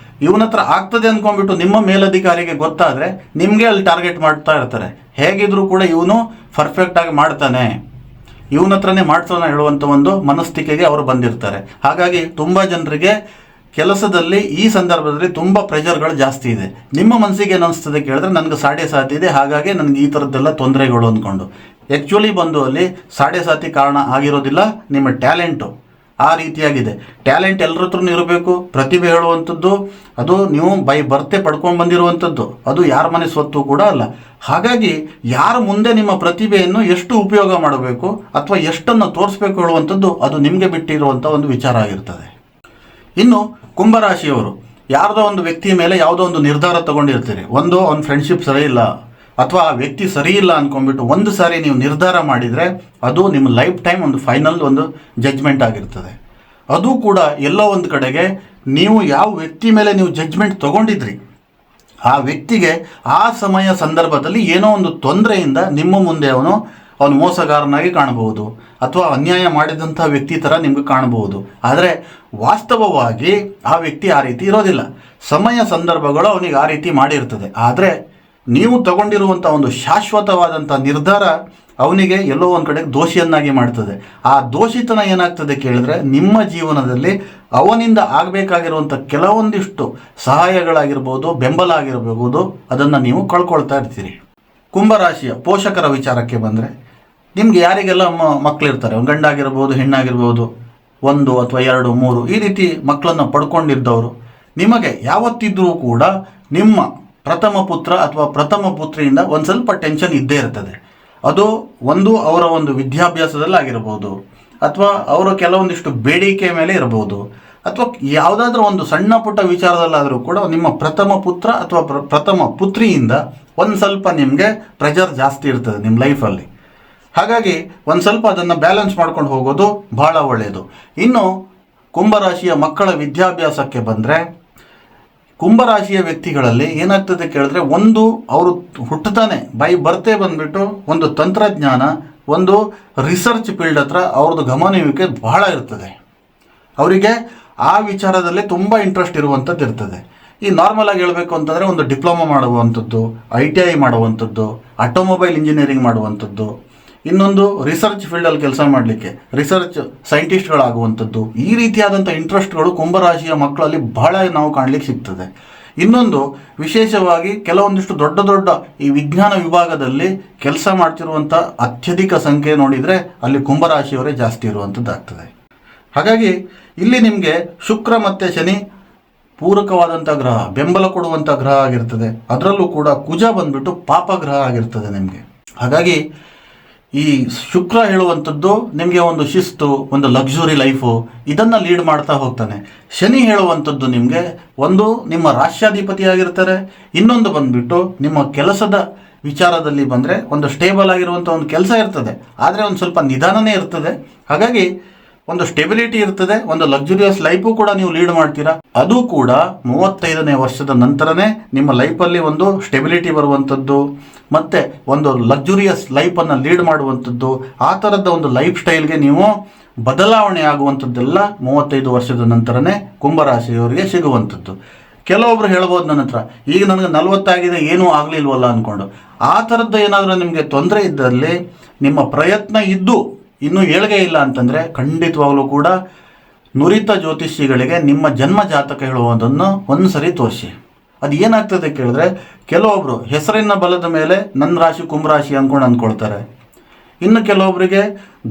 ಇವನ ಹತ್ರ ಆಗ್ತದೆ ಅಂದ್ಕೊಂಡ್ಬಿಟ್ಟು ನಿಮ್ಮ ಮೇಲಧಿಕಾರಿಗೆ ಗೊತ್ತಾದರೆ ನಿಮಗೆ ಅಲ್ಲಿ ಟಾರ್ಗೆಟ್ ಮಾಡ್ತಾ ಇರ್ತಾರೆ. ಹೇಗಿದ್ರೂ ಕೂಡ ಇವನು ಪರ್ಫೆಕ್ಟಾಗಿ ಮಾಡ್ತಾನೆ, ಇವನ ಹತ್ರನೇ ಮಾಡ್ತಾನೆ ಹೇಳುವಂಥ ಒಂದು ಮನಸ್ಥಿತಿಗೆ ಅವರು ಬಂದಿರ್ತಾರೆ. ಹಾಗಾಗಿ ತುಂಬ ಜನರಿಗೆ ಕೆಲಸದಲ್ಲಿ ಈ ಸಂದರ್ಭದಲ್ಲಿ ತುಂಬ ಪ್ರೆಷರ್ಗಳು ಜಾಸ್ತಿ ಇದೆ. ನಿಮ್ಮ ಮನಸ್ಸಿಗೆ ಏನು ಅನಿಸ್ತದೆ ಕೇಳಿದ್ರೆ, ನನಗೆ ಸಾಡೆ ಸಾತಿದೆ, ಹಾಗಾಗಿ ನನಗೆ ಈ ಥರದ್ದೆಲ್ಲ ತೊಂದರೆಗಳು ಅಂದ್ಕೊಂಡು. ಆ್ಯಕ್ಚುಲಿ ಬಂದು ಅಲ್ಲಿ ಸಾಡೆ ಸಾತಿ ಕಾರಣ ಆಗಿರೋದಿಲ್ಲ, ನಿಮ್ಮ ಟ್ಯಾಲೆಂಟು ಆ ರೀತಿಯಾಗಿದೆ. ಟ್ಯಾಲೆಂಟ್ ಎಲ್ಲರ ಹತ್ರನೂ ಇರಬೇಕು. ಪ್ರತಿಭೆ ಹೇಳುವಂಥದ್ದು ಅದು ನೀವು ಬೈ ಬರ್ತೆ ಪಡ್ಕೊಂಡು ಬಂದಿರುವಂಥದ್ದು, ಅದು ಯಾರ ಮನೆ ಸ್ವತ್ತು ಕೂಡ ಅಲ್ಲ. ಹಾಗಾಗಿ ಯಾರು ಮುಂದೆ ನಿಮ್ಮ ಪ್ರತಿಭೆಯನ್ನು ಎಷ್ಟು ಉಪಯೋಗ ಮಾಡಬೇಕು ಅಥವಾ ಎಷ್ಟನ್ನು ತೋರಿಸ್ಬೇಕು ಹೇಳುವಂಥದ್ದು ಅದು ನಿಮಗೆ ಬಿಟ್ಟಿರುವಂಥ ಒಂದು ವಿಚಾರ ಆಗಿರ್ತದೆ. ಇನ್ನು ಕುಂಭರಾಶಿಯವರು ಯಾರ್ದೋ ಒಂದು ವ್ಯಕ್ತಿಯ ಮೇಲೆ ಯಾವುದೋ ಒಂದು ನಿರ್ಧಾರ ತಗೊಂಡಿರ್ತೀರಿ. ಒಂದು ಅವ್ನ ಫ್ರೆಂಡ್ಶಿಪ್ ಸರಿ ಇಲ್ಲ ಅಥವಾ ಆ ವ್ಯಕ್ತಿ ಸರಿ ಇಲ್ಲ ಅಂದ್ಕೊಂಡ್ಬಿಟ್ಟು ಒಂದು ಸಾರಿ ನೀವು ನಿರ್ಧಾರ ಮಾಡಿದರೆ ಅದು ನಿಮ್ಮ ಲೈಫ್ ಟೈಮ್ ಒಂದು ಫೈನಲ್ ಒಂದು ಜಡ್ಜ್ಮೆಂಟ್ ಆಗಿರ್ತದೆ. ಅದು ಕೂಡ ಎಲ್ಲೋ ಒಂದು ಕಡೆಗೆ ನೀವು ಯಾವ ವ್ಯಕ್ತಿ ಮೇಲೆ ನೀವು ಜಡ್ಜ್ಮೆಂಟ್ ತೊಗೊಂಡಿದ್ರಿ ಆ ವ್ಯಕ್ತಿಗೆ ಆ ಸಮಯ ಸಂದರ್ಭದಲ್ಲಿ ಏನೋ ಒಂದು ತೊಂದರೆಯಿಂದ ನಿಮ್ಮ ಮುಂದೆ ಅವನು ಮೋಸಗಾರನಾಗಿ ಕಾಣಬಹುದು ಅಥವಾ ಅನ್ಯಾಯ ಮಾಡಿದಂಥ ವ್ಯಕ್ತಿ ಥರ ನಿಮಗೆ ಕಾಣಬಹುದು. ಆದರೆ ವಾಸ್ತವವಾಗಿ ಆ ವ್ಯಕ್ತಿ ಆ ರೀತಿ ಇರೋದಿಲ್ಲ. ಸಮಯ ಸಂದರ್ಭಗಳು ಅವನಿಗೆ ಆ ರೀತಿ ಮಾಡಿರ್ತದೆ. ಆದರೆ ನೀವು ತಗೊಂಡಿರುವಂಥ ಒಂದು ಶಾಶ್ವತವಾದಂಥ ನಿರ್ಧಾರ ಅವನಿಗೆ ಎಲ್ಲೋ ಒಂದು ಕಡೆ ದೋಷಿಯನ್ನಾಗಿ ಮಾಡ್ತದೆ. ಆ ದೋಷಿತನ ಏನಾಗ್ತದೆ ಕೇಳಿದ್ರೆ, ನಿಮ್ಮ ಜೀವನದಲ್ಲಿ ಅವನಿಂದ ಆಗಬೇಕಾಗಿರುವಂಥ ಕೆಲವೊಂದಿಷ್ಟು ಸಹಾಯಗಳಾಗಿರ್ಬೋದು, ಬೆಂಬಲ ಆಗಿರಬಹುದು, ಅದನ್ನು ನೀವು ಕಳ್ಕೊಳ್ತಾ ಇರ್ತೀರಿ. ಕುಂಭರಾಶಿಯ ಪೋಷಕರ ವಿಚಾರಕ್ಕೆ ಬಂದರೆ, ನಿಮ್ಗೆ ಯಾರಿಗೆಲ್ಲ ಮಕ್ಕಳಿರ್ತಾರೆ, ಒಂದು ಗಂಡಾಗಿರ್ಬೋದು, ಹೆಣ್ಣಾಗಿರ್ಬೋದು, 1 ಅಥವಾ 2, 3 ಈ ರೀತಿ ಮಕ್ಕಳನ್ನು ಪಡ್ಕೊಂಡಿದ್ದವರು, ನಿಮಗೆ ಯಾವತ್ತಿದ್ರೂ ಕೂಡ ನಿಮ್ಮ ಪ್ರಥಮ ಪುತ್ರ ಅಥವಾ ಪ್ರಥಮ ಪುತ್ರಿಯಿಂದ ಒಂದು ಸ್ವಲ್ಪ ಟೆನ್ಷನ್ ಇದ್ದೇ ಇರ್ತದೆ. ಅದು ಅವರ ಒಂದು ವಿದ್ಯಾಭ್ಯಾಸದಲ್ಲಿ ಆಗಿರ್ಬೋದು, ಅಥವಾ ಅವರ ಕೆಲವೊಂದಿಷ್ಟು ಬೇಡಿಕೆ ಮೇಲೆ ಇರಬಹುದು, ಅಥವಾ ಯಾವುದಾದ್ರೂ ಒಂದು ಸಣ್ಣ ಪುಟ್ಟ ವಿಚಾರದಲ್ಲಾದರೂ ಕೂಡ ನಿಮ್ಮ ಪ್ರಥಮ ಪುತ್ರ ಅಥವಾ ಪ್ರಥಮ ಪುತ್ರಿಯಿಂದ ಒಂದು ಸ್ವಲ್ಪ ನಿಮಗೆ ಪ್ರೆಷರ್ ಜಾಸ್ತಿ ಇರ್ತದೆ ನಿಮ್ಮ ಲೈಫಲ್ಲಿ. ಹಾಗಾಗಿ ಒಂದು ಸ್ವಲ್ಪ ಅದನ್ನು ಬ್ಯಾಲೆನ್ಸ್ ಮಾಡ್ಕೊಂಡು ಹೋಗೋದು ಬಹಳ ಒಳ್ಳೆಯದು. ಇನ್ನು ಕುಂಭರಾಶಿಯ ಮಕ್ಕಳ ವಿದ್ಯಾಭ್ಯಾಸಕ್ಕೆ ಬಂದರೆ, ಕುಂಭರಾಶಿಯ ವ್ಯಕ್ತಿಗಳಲ್ಲಿ ಏನಾಗ್ತದೆ ಕೇಳಿದ್ರೆ, ಒಂದು ಅವರು ಹುಟ್ಟುತ್ತಾನೆ ಬರ್ತೇ ಬಂದ್ಬಿಟ್ಟು ಒಂದು ತಂತ್ರಜ್ಞಾನ, ಒಂದು ರಿಸರ್ಚ್ ಫೀಲ್ಡ್ ಹತ್ರ ಅವ್ರದ್ದು ಗಮನಿಸುವಿಕೆ ಬಹಳ ಇರ್ತದೆ. ಅವರಿಗೆ ಆ ವಿಚಾರದಲ್ಲಿ ತುಂಬ ಇಂಟ್ರೆಸ್ಟ್ ಇರುವಂಥದ್ದು ಇರ್ತದೆ. ಈ ನಾರ್ಮಲ್ ಆಗಿ ಹೇಳಬೇಕು ಅಂತಂದರೆ ಒಂದು ಡಿಪ್ಲೊಮಾ ಮಾಡುವಂಥದ್ದು, ITI ಮಾಡುವಂಥದ್ದು, ಆಟೋಮೊಬೈಲ್ ಇಂಜಿನಿಯರಿಂಗ್ ಮಾಡುವಂಥದ್ದು, ಇನ್ನೊಂದು ರಿಸರ್ಚ್ ಫೀಲ್ಡಲ್ಲಿ ಕೆಲಸ ಮಾಡಲಿಕ್ಕೆ ರಿಸರ್ಚ್ ಸೈಂಟಿಸ್ಟ್ಗಳಾಗುವಂಥದ್ದು, ಈ ರೀತಿಯಾದಂಥ ಇಂಟ್ರೆಸ್ಟ್ಗಳು ಕುಂಭರಾಶಿಯ ಮಕ್ಕಳಲ್ಲಿ ಬಹಳ ನಾವು ಕಾಣಲಿಕ್ಕೆ ಸಿಗ್ತದೆ. ಇನ್ನೊಂದು ವಿಶೇಷವಾಗಿ ಕೆಲವೊಂದಿಷ್ಟು ದೊಡ್ಡ ದೊಡ್ಡ ಈ ವಿಜ್ಞಾನ ವಿಭಾಗದಲ್ಲಿ ಕೆಲಸ ಮಾಡ್ತಿರುವಂಥ ಅತ್ಯಧಿಕ ಸಂಖ್ಯೆ ನೋಡಿದರೆ ಅಲ್ಲಿ ಕುಂಭರಾಶಿಯವರೇ ಜಾಸ್ತಿ ಇರುವಂಥದ್ದಾಗ್ತದೆ. ಹಾಗಾಗಿ ಇಲ್ಲಿ ನಿಮಗೆ ಶುಕ್ರ ಮತ್ತು ಶನಿ ಪೂರಕವಾದಂಥ ಗ್ರಹ, ಬೆಂಬಲ ಕೊಡುವಂಥ ಗ್ರಹ ಆಗಿರ್ತದೆ. ಅದರಲ್ಲೂ ಕೂಡ ಕುಜ ಬಂದ್ಬಿಟ್ಟು ಪಾಪ ಗ್ರಹ ಆಗಿರ್ತದೆ ನಿಮಗೆ. ಹಾಗಾಗಿ ಈ ಶುಕ್ರ ಹೇಳುವಂಥದ್ದು ನಿಮಗೆ ಒಂದು ಶಿಸ್ತು, ಒಂದು ಲಕ್ಸುರಿ ಲೈಫು, ಇದನ್ನು ಲೀಡ್ ಮಾಡ್ತಾ ಹೋಗ್ತಾನೆ. ಶನಿ ಹೇಳುವಂಥದ್ದು ನಿಮಗೆ ಒಂದು ನಿಮ್ಮ ರಾಷ್ಟ್ರಾಧಿಪತಿ ಆಗಿರ್ತಾರೆ. ಇನ್ನೊಂದು ಬಂದುಬಿಟ್ಟು ನಿಮ್ಮ ಕೆಲಸದ ವಿಚಾರದಲ್ಲಿ ಬಂದರೆ ಒಂದು ಸ್ಟೇಬಲ್ ಆಗಿರುವಂಥ ಒಂದು ಕೆಲಸ ಇರ್ತದೆ, ಆದರೆ ಒಂದು ಸ್ವಲ್ಪ ನಿಧಾನನೇ ಇರ್ತದೆ. ಹಾಗಾಗಿ ಒಂದು ಸ್ಟೆಬಿಲಿಟಿ ಇರ್ತದೆ, ಒಂದು ಲಕ್ಸುರಿಯಸ್ ಲೈಫು ಕೂಡ ನೀವು ಲೀಡ್ ಮಾಡ್ತೀರಾ. ಅದು ಕೂಡ 35ನೇ ವರ್ಷದ ನಂತರನೇ ನಿಮ್ಮ ಲೈಫಲ್ಲಿ ಒಂದು ಸ್ಟೆಬಿಲಿಟಿ ಬರುವಂಥದ್ದು ಮತ್ತು ಒಂದು ಲಕ್ಸುರಿಯಸ್ ಲೈಫನ್ನು ಲೀಡ್ ಮಾಡುವಂಥದ್ದು, ಆ ಥರದ ಒಂದು ಲೈಫ್ ಸ್ಟೈಲ್ಗೆ ನೀವು ಬದಲಾವಣೆ ಆಗುವಂಥದ್ದೆಲ್ಲ 35 ವರ್ಷದ ನಂತರನೇ ಕುಂಭರಾಶಿಯವರಿಗೆ ಸಿಗುವಂಥದ್ದು. ಕೆಲವೊಬ್ರು ಹೇಳ್ಬೋದು ನನ್ನ ಹತ್ರ, ಈಗ ನನಗೆ 40 ಆಗಿದೆ, ಏನೂ ಆಗಲಿಲ್ವಲ್ಲ ಅಂದ್ಕೊಂಡು. ಆ ಥರದ್ದು ಏನಾದರೂ ನಿಮಗೆ ತೊಂದರೆ ಇದ್ದಲ್ಲಿ, ನಿಮ್ಮ ಪ್ರಯತ್ನ ಇದ್ದು ಇನ್ನೂ ಏಳ್ಗೆ ಇಲ್ಲ ಅಂತಂದರೆ ಖಂಡಿತವಾಗಲೂ ಕೂಡ ನುರಿತ ಜ್ಯೋತಿಷಿಗಳಿಗೆ ನಿಮ್ಮ ಜನ್ಮ ಜಾತಕ ಹೇಳುವುದನ್ನು ಒಂದು ಸರಿ ತೋರಿಸಿ. ಅದು ಏನಾಗ್ತದೆ ಕೇಳಿದ್ರೆ, ಕೆಲವೊಬ್ಬರು ಹೆಸರಿನ ಬಲದ ಮೇಲೆ ನನ್ನ ರಾಶಿ ಕುಂಭರಾಶಿ ಅಂದ್ಕೊಳ್ತಾರೆ. ಇನ್ನು ಕೆಲವೊಬ್ಬರಿಗೆ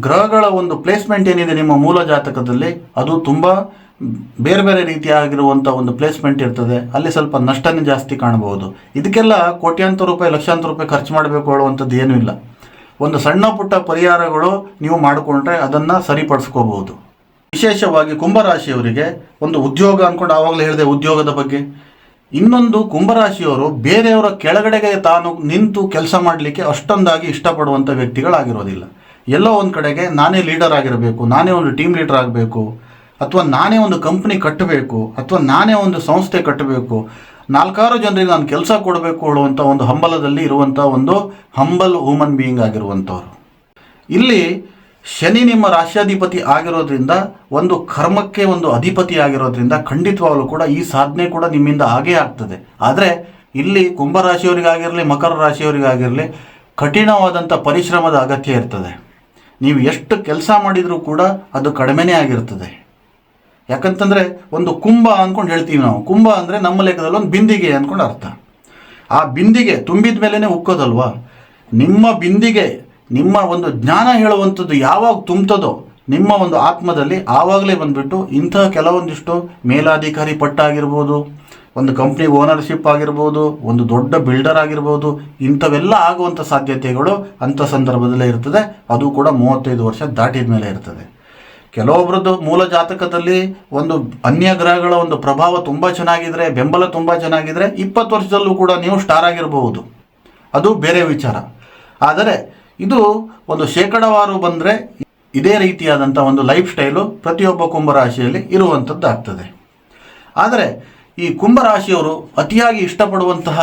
ಗ್ರಹಗಳ ಒಂದು ಪ್ಲೇಸ್ಮೆಂಟ್ ಏನಿದೆ ನಿಮ್ಮ ಮೂಲ ಜಾತಕದಲ್ಲಿ, ಅದು ತುಂಬ ಬೇರೆ ಬೇರೆ ರೀತಿಯಾಗಿರುವಂಥ ಒಂದು ಪ್ಲೇಸ್ಮೆಂಟ್ ಇರ್ತದೆ. ಅಲ್ಲಿ ಸ್ವಲ್ಪ ನಷ್ಟನೇ ಜಾಸ್ತಿ ಕಾಣಬಹುದು. ಇದಕ್ಕೆಲ್ಲ ಕೋಟ್ಯಾಂತರ ರೂಪಾಯಿ, ಲಕ್ಷಾಂತರ ರೂಪಾಯಿ ಖರ್ಚು ಮಾಡಬೇಕು ಹೇಳುವಂಥದ್ದು ಏನೂ ಇಲ್ಲ. ಒಂದು ಸಣ್ಣ ಪುಟ್ಟ ಪರಿಹಾರಗಳು ನೀವು ಮಾಡಿಕೊಂಡ್ರೆ ಅದನ್ನು ಸರಿಪಡಿಸ್ಕೋಬಹುದು. ವಿಶೇಷವಾಗಿ ಕುಂಭರಾಶಿಯವರಿಗೆ ಒಂದು ಉದ್ಯೋಗ ಅಂದ್ಕೊಂಡು ಆವಾಗಲೇ ಹೇಳಿದೆ ಉದ್ಯೋಗದ ಬಗ್ಗೆ. ಇನ್ನೊಂದು, ಕುಂಭರಾಶಿಯವರು ಬೇರೆಯವರ ಕೆಳಗಡೆಗೆ ತಾನು ನಿಂತು ಕೆಲಸ ಮಾಡಲಿಕ್ಕೆ ಅಷ್ಟೊಂದಾಗಿ ಇಷ್ಟಪಡುವಂಥ ವ್ಯಕ್ತಿಗಳಾಗಿರೋದಿಲ್ಲ. ಎಲ್ಲೋ ಒಂದು ಕಡೆಗೆ ನಾನೇ ಲೀಡರ್ ಆಗಿರಬೇಕು, ನಾನೇ ಒಂದು ಟೀಮ್ ಲೀಡರ್ ಆಗಬೇಕು, ಅಥವಾ ನಾನೇ ಒಂದು ಕಂಪ್ನಿ ಕಟ್ಟಬೇಕು, ಅಥವಾ ನಾನೇ ಒಂದು ಸಂಸ್ಥೆ ಕಟ್ಟಬೇಕು, 4 ಜನರಿಗೆ ನಾನು ಕೆಲಸ ಕೊಡಬೇಕು ಹೇಳುವಂಥ ಒಂದು ಹಂಬಲದಲ್ಲಿ ಇರುವಂಥ ಒಂದು ಹಂಬಲ್ ಹ್ಯೂಮನ್ ಬೀಯಿಂಗ್ ಆಗಿರುವಂಥವ್ರು. ಇಲ್ಲಿ ಶನಿ ನಿಮ್ಮ ರಾಷ್ಟ್ರಾಧಿಪತಿ ಆಗಿರೋದ್ರಿಂದ, ಒಂದು ಕರ್ಮಕ್ಕೆ ಒಂದು ಅಧಿಪತಿ ಆಗಿರೋದ್ರಿಂದ ಖಂಡಿತವಾಗಲೂ ಕೂಡ ಈ ಸಾಧನೆ ಕೂಡ ನಿಮ್ಮಿಂದ ಆಗೇ ಆಗ್ತದೆ. ಆದರೆ ಇಲ್ಲಿ ಕುಂಭರಾಶಿಯವರಿಗಾಗಿರಲಿ, ಮಕರ ರಾಶಿಯವರಿಗಾಗಿರಲಿ ಕಠಿಣವಾದಂಥ ಪರಿಶ್ರಮದ ಅಗತ್ಯ ಇರ್ತದೆ. ನೀವು ಎಷ್ಟು ಕೆಲಸ ಮಾಡಿದರೂ ಕೂಡ ಅದು ಕಡಿಮೆನೇ ಆಗಿರ್ತದೆ. ಯಾಕಂತಂದರೆ ಒಂದು ಕುಂಭ ಅಂದ್ಕೊಂಡು ಹೇಳ್ತೀವಿ ನಾವು. ಕುಂಭ ಅಂದರೆ ನಮ್ಮ ಲೆಕ್ಕದಲ್ಲಿ ಒಂದು ಬಿಂದಿಗೆ ಅಂದ್ಕೊಂಡು ಅರ್ಥ. ಆ ಬಿಂದಿಗೆ ತುಂಬಿದ ಮೇಲೇ ಉಕ್ಕೋದಲ್ವಾ. ನಿಮ್ಮ ಬಿಂದಿಗೆ, ನಿಮ್ಮ ಒಂದು ಜ್ಞಾನ ಹೇಳುವಂಥದ್ದು ಯಾವಾಗ ತುಂಬ್ತದೋ ನಿಮ್ಮ ಒಂದು ಆತ್ಮದಲ್ಲಿ, ಆವಾಗಲೇ ಬಂದುಬಿಟ್ಟು ಇಂತಹ ಕೆಲವೊಂದಿಷ್ಟು ಮೇಲಾಧಿಕಾರಿ ಪಟ್ಟ ಆಗಿರ್ಬೋದು, ಒಂದು ಕಂಪ್ನಿ ಓನರ್ಶಿಪ್ ಆಗಿರ್ಬೋದು, ಒಂದು ದೊಡ್ಡ ಬಿಲ್ಡರ್ ಆಗಿರ್ಬೋದು, ಇಂಥವೆಲ್ಲ ಆಗುವಂಥ ಸಾಧ್ಯತೆಗಳು ಅಂಥ ಸಂದರ್ಭದಲ್ಲೇ ಇರ್ತದೆ. ಅದು ಕೂಡ 35 ವರ್ಷ ದಾಟಿದ ಮೇಲೆ ಇರ್ತದೆ. ಕೆಲವೊಬ್ಬರದ್ದು ಮೂಲ ಜಾತಕದಲ್ಲಿ ಒಂದು ಅನ್ಯ ಗ್ರಹಗಳ ಒಂದು ಪ್ರಭಾವ ತುಂಬ ಚೆನ್ನಾಗಿದ್ರೆ, ಬೆಂಬಲ ತುಂಬ ಚೆನ್ನಾಗಿದ್ರೆ 20 ವರ್ಷದಲ್ಲೂ ಕೂಡ ನೀವು ಸ್ಟಾರ್ ಆಗಿರಬಹುದು, ಅದು ಬೇರೆ ವಿಚಾರ. ಆದರೆ ಇದು ಒಂದು ಶೇಕಡಾವಾರು ಬಂದರೆ ಇದೇ ರೀತಿಯಾದಂಥ ಒಂದು ಲೈಫ್ ಸ್ಟೈಲು ಪ್ರತಿಯೊಬ್ಬ ಕುಂಭರಾಶಿಯಲ್ಲಿ ಇರುವಂಥದ್ದಾಗ್ತದೆ. ಆದರೆ ಈ ಕುಂಭರಾಶಿಯವರು ಅತಿಯಾಗಿ ಇಷ್ಟಪಡುವಂತಹ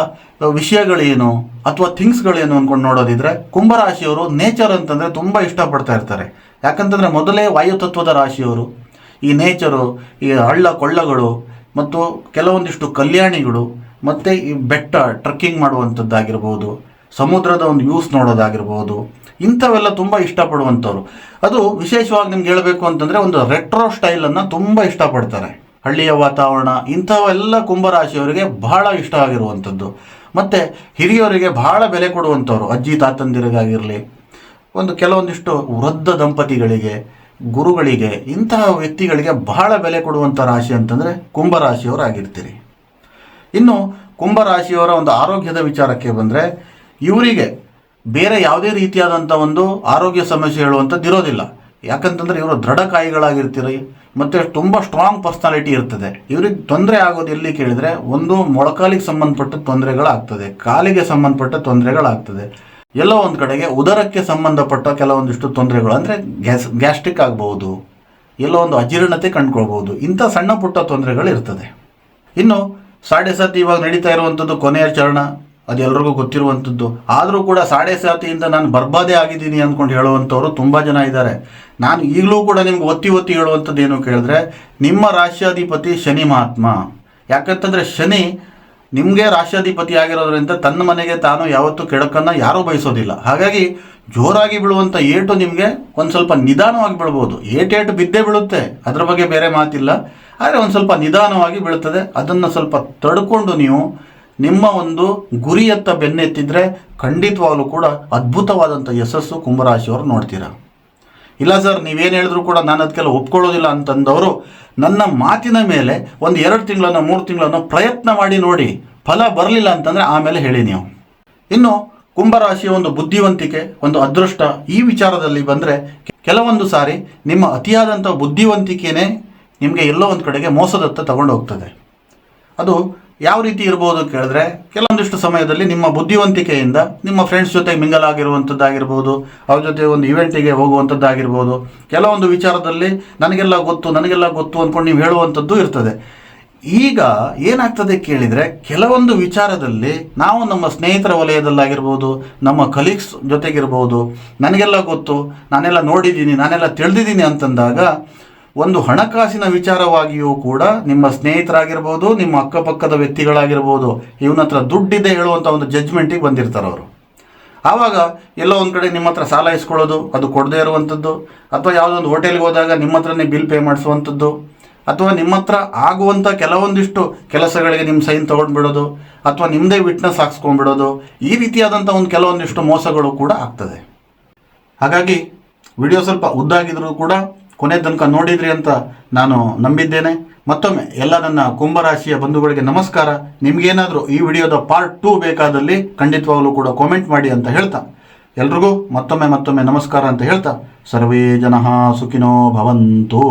ವಿಷಯಗಳೇನು ಅಥವಾ ಥಿಂಗ್ಸ್ಗಳೇನು ಅಂದ್ಕೊಂಡು ನೋಡೋದಿದ್ರೆ, ಕುಂಭರಾಶಿಯವರು ನೇಚರ್ ಅಂತಂದರೆ ತುಂಬ ಇಷ್ಟಪಡ್ತಾ ಇರ್ತಾರೆ. ಯಾಕಂತಂದರೆ ಮೊದಲೇ ವಾಯುತತ್ವದ ರಾಶಿಯವರು. ಈ ನೇಚರು, ಈ ಹಳ್ಳ ಕೊಳ್ಳಗಳು ಮತ್ತು ಕೆಲವೊಂದಿಷ್ಟು ಕಲ್ಯಾಣಿಗಳು ಮತ್ತು ಈ ಬೆಟ್ಟ ಟ್ರಕ್ಕಿಂಗ್ ಮಾಡುವಂಥದ್ದಾಗಿರ್ಬೋದು, ಸಮುದ್ರದ ಒಂದು ವ್ಯೂಸ್ ನೋಡೋದಾಗಿರ್ಬೋದು, ಇಂಥವೆಲ್ಲ ತುಂಬ ಇಷ್ಟಪಡುವಂಥವ್ರು. ಅದು ವಿಶೇಷವಾಗಿ ನಿಮ್ಗೆ ಹೇಳಬೇಕು ಅಂತಂದರೆ ಒಂದು ರೆಟ್ರೋ ಸ್ಟೈಲನ್ನು ತುಂಬ ಇಷ್ಟಪಡ್ತಾರೆ. ಹಳ್ಳಿಯ ವಾತಾವರಣ ಇಂಥವೆಲ್ಲ ಕುಂಭರಾಶಿಯವರಿಗೆ ಬಹಳ ಇಷ್ಟ ಆಗಿರುವಂಥದ್ದು. ಮತ್ತು ಹಿರಿಯವರಿಗೆ ಬಹಳ ಬೆಲೆ ಕೊಡುವಂಥವ್ರು, ಅಜ್ಜಿ ತಾತಂದಿರಿಗಾಗಿರಲಿ, ಒಂದು ಕೆಲವೊಂದಿಷ್ಟು ವೃದ್ಧ ದಂಪತಿಗಳಿಗೆ, ಗುರುಗಳಿಗೆ, ಇಂತಹ ವ್ಯಕ್ತಿಗಳಿಗೆ ಬಹಳ ಬೆಲೆ ಕೊಡುವಂಥ ರಾಶಿ ಅಂತಂದರೆ ಕುಂಭರಾಶಿಯವರಾಗಿರ್ತೀರಿ. ಇನ್ನು ಕುಂಭರಾಶಿಯವರ ಒಂದು ಆರೋಗ್ಯದ ವಿಚಾರಕ್ಕೆ ಬಂದರೆ, ಇವರಿಗೆ ಬೇರೆ ಯಾವುದೇ ರೀತಿಯಾದಂಥ ಒಂದು ಆರೋಗ್ಯ ಸಮಸ್ಯೆ ಹೇಳುವಂಥದ್ದು ಇರೋದಿಲ್ಲ. ಯಾಕಂತಂದರೆ ಇವರು ದೃಢಕಾಯಿಗಳಾಗಿರ್ತೀರಿ ಮತ್ತು ತುಂಬ ಸ್ಟ್ರಾಂಗ್ ಪರ್ಸ್ನಾಲಿಟಿ ಇರ್ತದೆ. ಇವ್ರಿಗೆ ತೊಂದರೆ ಆಗೋದು ಎಲ್ಲಿ ಕೇಳಿದರೆ, ಒಂದು ಮೊಳಕಾಲಿಗೆ ಸಂಬಂಧಪಟ್ಟ ತೊಂದರೆಗಳಾಗ್ತದೆ, ಕಾಲಿಗೆ ಸಂಬಂಧಪಟ್ಟ ತೊಂದರೆಗಳಾಗ್ತದೆ, ಎಲ್ಲೋ ಒಂದು ಕಡೆಗೆ ಉದರಕ್ಕೆ ಸಂಬಂಧಪಟ್ಟ ಕೆಲವೊಂದಿಷ್ಟು ತೊಂದರೆಗಳು, ಅಂದರೆ ಗ್ಯಾಸ್ಟ್ರಿಕ್ ಆಗ್ಬೋದು, ಎಲ್ಲೋ ಒಂದು ಅಜೀರ್ಣತೆ ಕಂಡುಕೊಳ್ಬೋದು. ಇಂಥ ಸಣ್ಣ ಪುಟ್ಟ ತೊಂದರೆಗಳು ಇರ್ತದೆ. ಇನ್ನು 7.5 ಇವಾಗ ನಡೀತಾ ಇರುವಂಥದ್ದು ಕೊನೆಯ ಚರಣ, ಅದು ಎಲ್ರಿಗೂ ಗೊತ್ತಿರುವಂಥದ್ದು. ಆದರೂ ಕೂಡ 7.5 ನಾನು ಬರ್ಬಾದೇ ಆಗಿದ್ದೀನಿ ಅಂದ್ಕೊಂಡು ಹೇಳುವಂಥವ್ರು ತುಂಬ ಜನ ಇದ್ದಾರೆ. ನಾನು ಈಗಲೂ ಕೂಡ ನಿಮ್ಗೆ ಒತ್ತಿ ಹೇಳುವಂಥದ್ದು ಏನು ಕೇಳಿದ್ರೆ, ನಿಮ್ಮ ರಾಶ್ಯಾಧಿಪತಿ ಶನಿ ಮಹಾತ್ಮ. ಯಾಕಂತಂದರೆ ಶನಿ ನಿಮಗೆ ರಾಶ್ಯಾಧಿಪತಿ ಆಗಿರೋದ್ರಿಂದ ತನ್ನ ಮನೆಗೆ ತಾನು ಯಾವತ್ತೂ ಕೆಡಕನ್ನು ಯಾರೂ ಬಯಸೋದಿಲ್ಲ. ಹಾಗಾಗಿ ಜೋರಾಗಿ ಬೀಳುವಂಥ ಏಟು ನಿಮಗೆ ಒಂದು ಸ್ವಲ್ಪ ನಿಧಾನವಾಗಿ ಬೀಳ್ಬೋದು. ಏಟು ಬಿದ್ದೇ ಬೀಳುತ್ತೆ, ಅದ್ರ ಬಗ್ಗೆ ಬೇರೆ ಮಾತಿಲ್ಲ. ಆದರೆ ಒಂದು ಸ್ವಲ್ಪ ನಿಧಾನವಾಗಿ ಬೀಳ್ತದೆ. ಅದನ್ನು ಸ್ವಲ್ಪ ತಡ್ಕೊಂಡು ನೀವು ನಿಮ್ಮ ಒಂದು ಗುರಿಯತ್ತ ಬೆನ್ನೆತ್ತಿದ್ರೆ ಖಂಡಿತವಾಗಲೂ ಕೂಡ ಅದ್ಭುತವಾದಂಥ ಯಶಸ್ಸು ಕುಂಭರಾಶಿಯವರು ನೋಡ್ತೀರಾ. ಇಲ್ಲ ಸರ್, ನೀವೇನು ಹೇಳಿದ್ರು ಕೂಡ ನಾನು ಅದಕ್ಕೆಲ್ಲ ಒಪ್ಕೊಳ್ಳೋದಿಲ್ಲ ಅಂತಂದವರು ನನ್ನ ಮಾತಿನ ಮೇಲೆ ಒಂದು 2 ತಿಂಗಳನ್ನ 3 ತಿಂಗಳನ್ನು ಪ್ರಯತ್ನ ಮಾಡಿ ನೋಡಿ. ಫಲ ಬರಲಿಲ್ಲ ಅಂತಂದರೆ ಆಮೇಲೆ ಹೇಳಿ ನೀವು. ಇನ್ನು ಕುಂಭರಾಶಿಯ ಒಂದು ಬುದ್ಧಿವಂತಿಕೆ, ಒಂದು ಅದೃಷ್ಟ, ಈ ವಿಚಾರದಲ್ಲಿ ಬಂದರೆ ಕೆಲವೊಂದು ಸಾರಿ ನಿಮ್ಮ ಅತಿಯಾದಂಥ ಬುದ್ಧಿವಂತಿಕೆಯೇ ನಿಮಗೆ ಎಲ್ಲೋ ಒಂದು ಕಡೆಗೆ ಮೋಸದತ್ತ ತಗೊಂಡು ಹೋಗ್ತದೆ. ಅದು ಯಾವ ರೀತಿ ಇರ್ಬೋದು ಕೇಳಿದ್ರೆ, ಕೆಲವೊಂದಿಷ್ಟು ಸಮಯದಲ್ಲಿ ನಿಮ್ಮ ಬುದ್ಧಿವಂತಿಕೆಯಿಂದ ನಿಮ್ಮ ಫ್ರೆಂಡ್ಸ್ ಜೊತೆ ಮಿಂಗಲ್ ಆಗಿರುವಂಥದ್ದಾಗಿರ್ಬೋದು, ಅವ್ರ ಜೊತೆ ಒಂದು ಇವೆಂಟಿಗೆ ಹೋಗುವಂಥದ್ದಾಗಿರ್ಬೋದು, ಕೆಲವೊಂದು ವಿಚಾರದಲ್ಲಿ ನನಗೆಲ್ಲ ಗೊತ್ತು ಅಂದ್ಕೊಂಡು ನೀವು ಹೇಳುವಂಥದ್ದು ಇರ್ತದೆ. ಈಗ ಏನಾಗ್ತದೆ ಕೇಳಿದರೆ, ಕೆಲವೊಂದು ವಿಚಾರದಲ್ಲಿ ನಾವು ನಮ್ಮ ಸ್ನೇಹಿತರ ವಲಯದಲ್ಲಾಗಿರ್ಬೋದು, ನಮ್ಮ ಕಲೀಗ್ಸ್ ಜೊತೆಗಿರ್ಬೋದು, ನನಗೆಲ್ಲ ಗೊತ್ತು, ನಾನೆಲ್ಲ ನೋಡಿದ್ದೀನಿ, ನಾನೆಲ್ಲ ತಿಳಿದಿದ್ದೀನಿ ಅಂತಂದಾಗ ಒಂದು ಹಣಕಾಸಿನ ವಿಚಾರವಾಗಿಯೂ ಕೂಡ ನಿಮ್ಮ ಸ್ನೇಹಿತರಾಗಿರ್ಬೋದು, ನಿಮ್ಮ ಅಕ್ಕಪಕ್ಕದ ವ್ಯಕ್ತಿಗಳಾಗಿರ್ಬೋದು, ಇವನ ಹತ್ರ ದುಡ್ಡಿದೆ ಹೇಳುವಂಥ ಒಂದು ಜಡ್ಜ್ಮೆಂಟಿಗೆ ಬಂದಿರ್ತಾರೆ ಅವರು. ಆವಾಗ ಎಲ್ಲೋ ಒಂದು ಕಡೆ ನಿಮ್ಮ ಹತ್ರ ಸಾಲ ಇಸ್ಕೊಳ್ಳೋದು, ಅದು ಕೊಡದೇ ಇರುವಂಥದ್ದು, ಅಥವಾ ಯಾವುದೊಂದು ಹೋಟೆಲ್ಗೆ ಹೋದಾಗ ನಿಮ್ಮ ಹತ್ರನೇ ಬಿಲ್ ಪೇ ಮಾಡಿಸುವಂಥದ್ದು, ಅಥವಾ ನಿಮ್ಮ ಹತ್ರ ಆಗುವಂಥ ಕೆಲವೊಂದಿಷ್ಟು ಕೆಲಸಗಳಿಗೆ ನಿಮ್ಮ ಸೈನ್ ತೊಗೊಂಡ್ಬಿಡೋದು, ಅಥವಾ ನಿಮ್ಮದೇ ವಿಟ್ನೆಸ್ ಹಾಕ್ಸ್ಕೊಂಡ್ಬಿಡೋದು, ಈ ರೀತಿಯಾದಂಥ ಒಂದು ಕೆಲವೊಂದಿಷ್ಟು ಮೋಸಗಳು ಕೂಡ ಆಗ್ತದೆ. ಹಾಗಾಗಿ ವಿಡಿಯೋ ಸ್ವಲ್ಪ ಉದ್ದಾಗಿದ್ರೂ ಕೂಡ ಕೊನೆ ತನಕ ನೋಡಿದ್ರಿ ಅಂತ ನಾನು ನಂಬಿದ್ದೇನೆ. ಮತ್ತೊಮ್ಮೆ ಎಲ್ಲ ನನ್ನ ಕುಂಭರಾಶಿಯ ಬಂಧುಗಳಿಗೆ ನಮಸ್ಕಾರ. ನಿಮಗೇನಾದರೂ ಈ ವಿಡಿಯೋದ ಪಾರ್ಟ್ 2 ಬೇಕಾದಲ್ಲಿ ಖಂಡಿತವಾಗಲೂ ಕೂಡ ಕಾಮೆಂಟ್ ಮಾಡಿ ಅಂತ ಹೇಳ್ತಾ, ಎಲ್ರಿಗೂ ಮತ್ತೊಮ್ಮೆ ನಮಸ್ಕಾರ ಅಂತ ಹೇಳ್ತಾ, ಸರ್ವೇ ಜನಃ ಸುಖಿನೋ ಭವಂತು.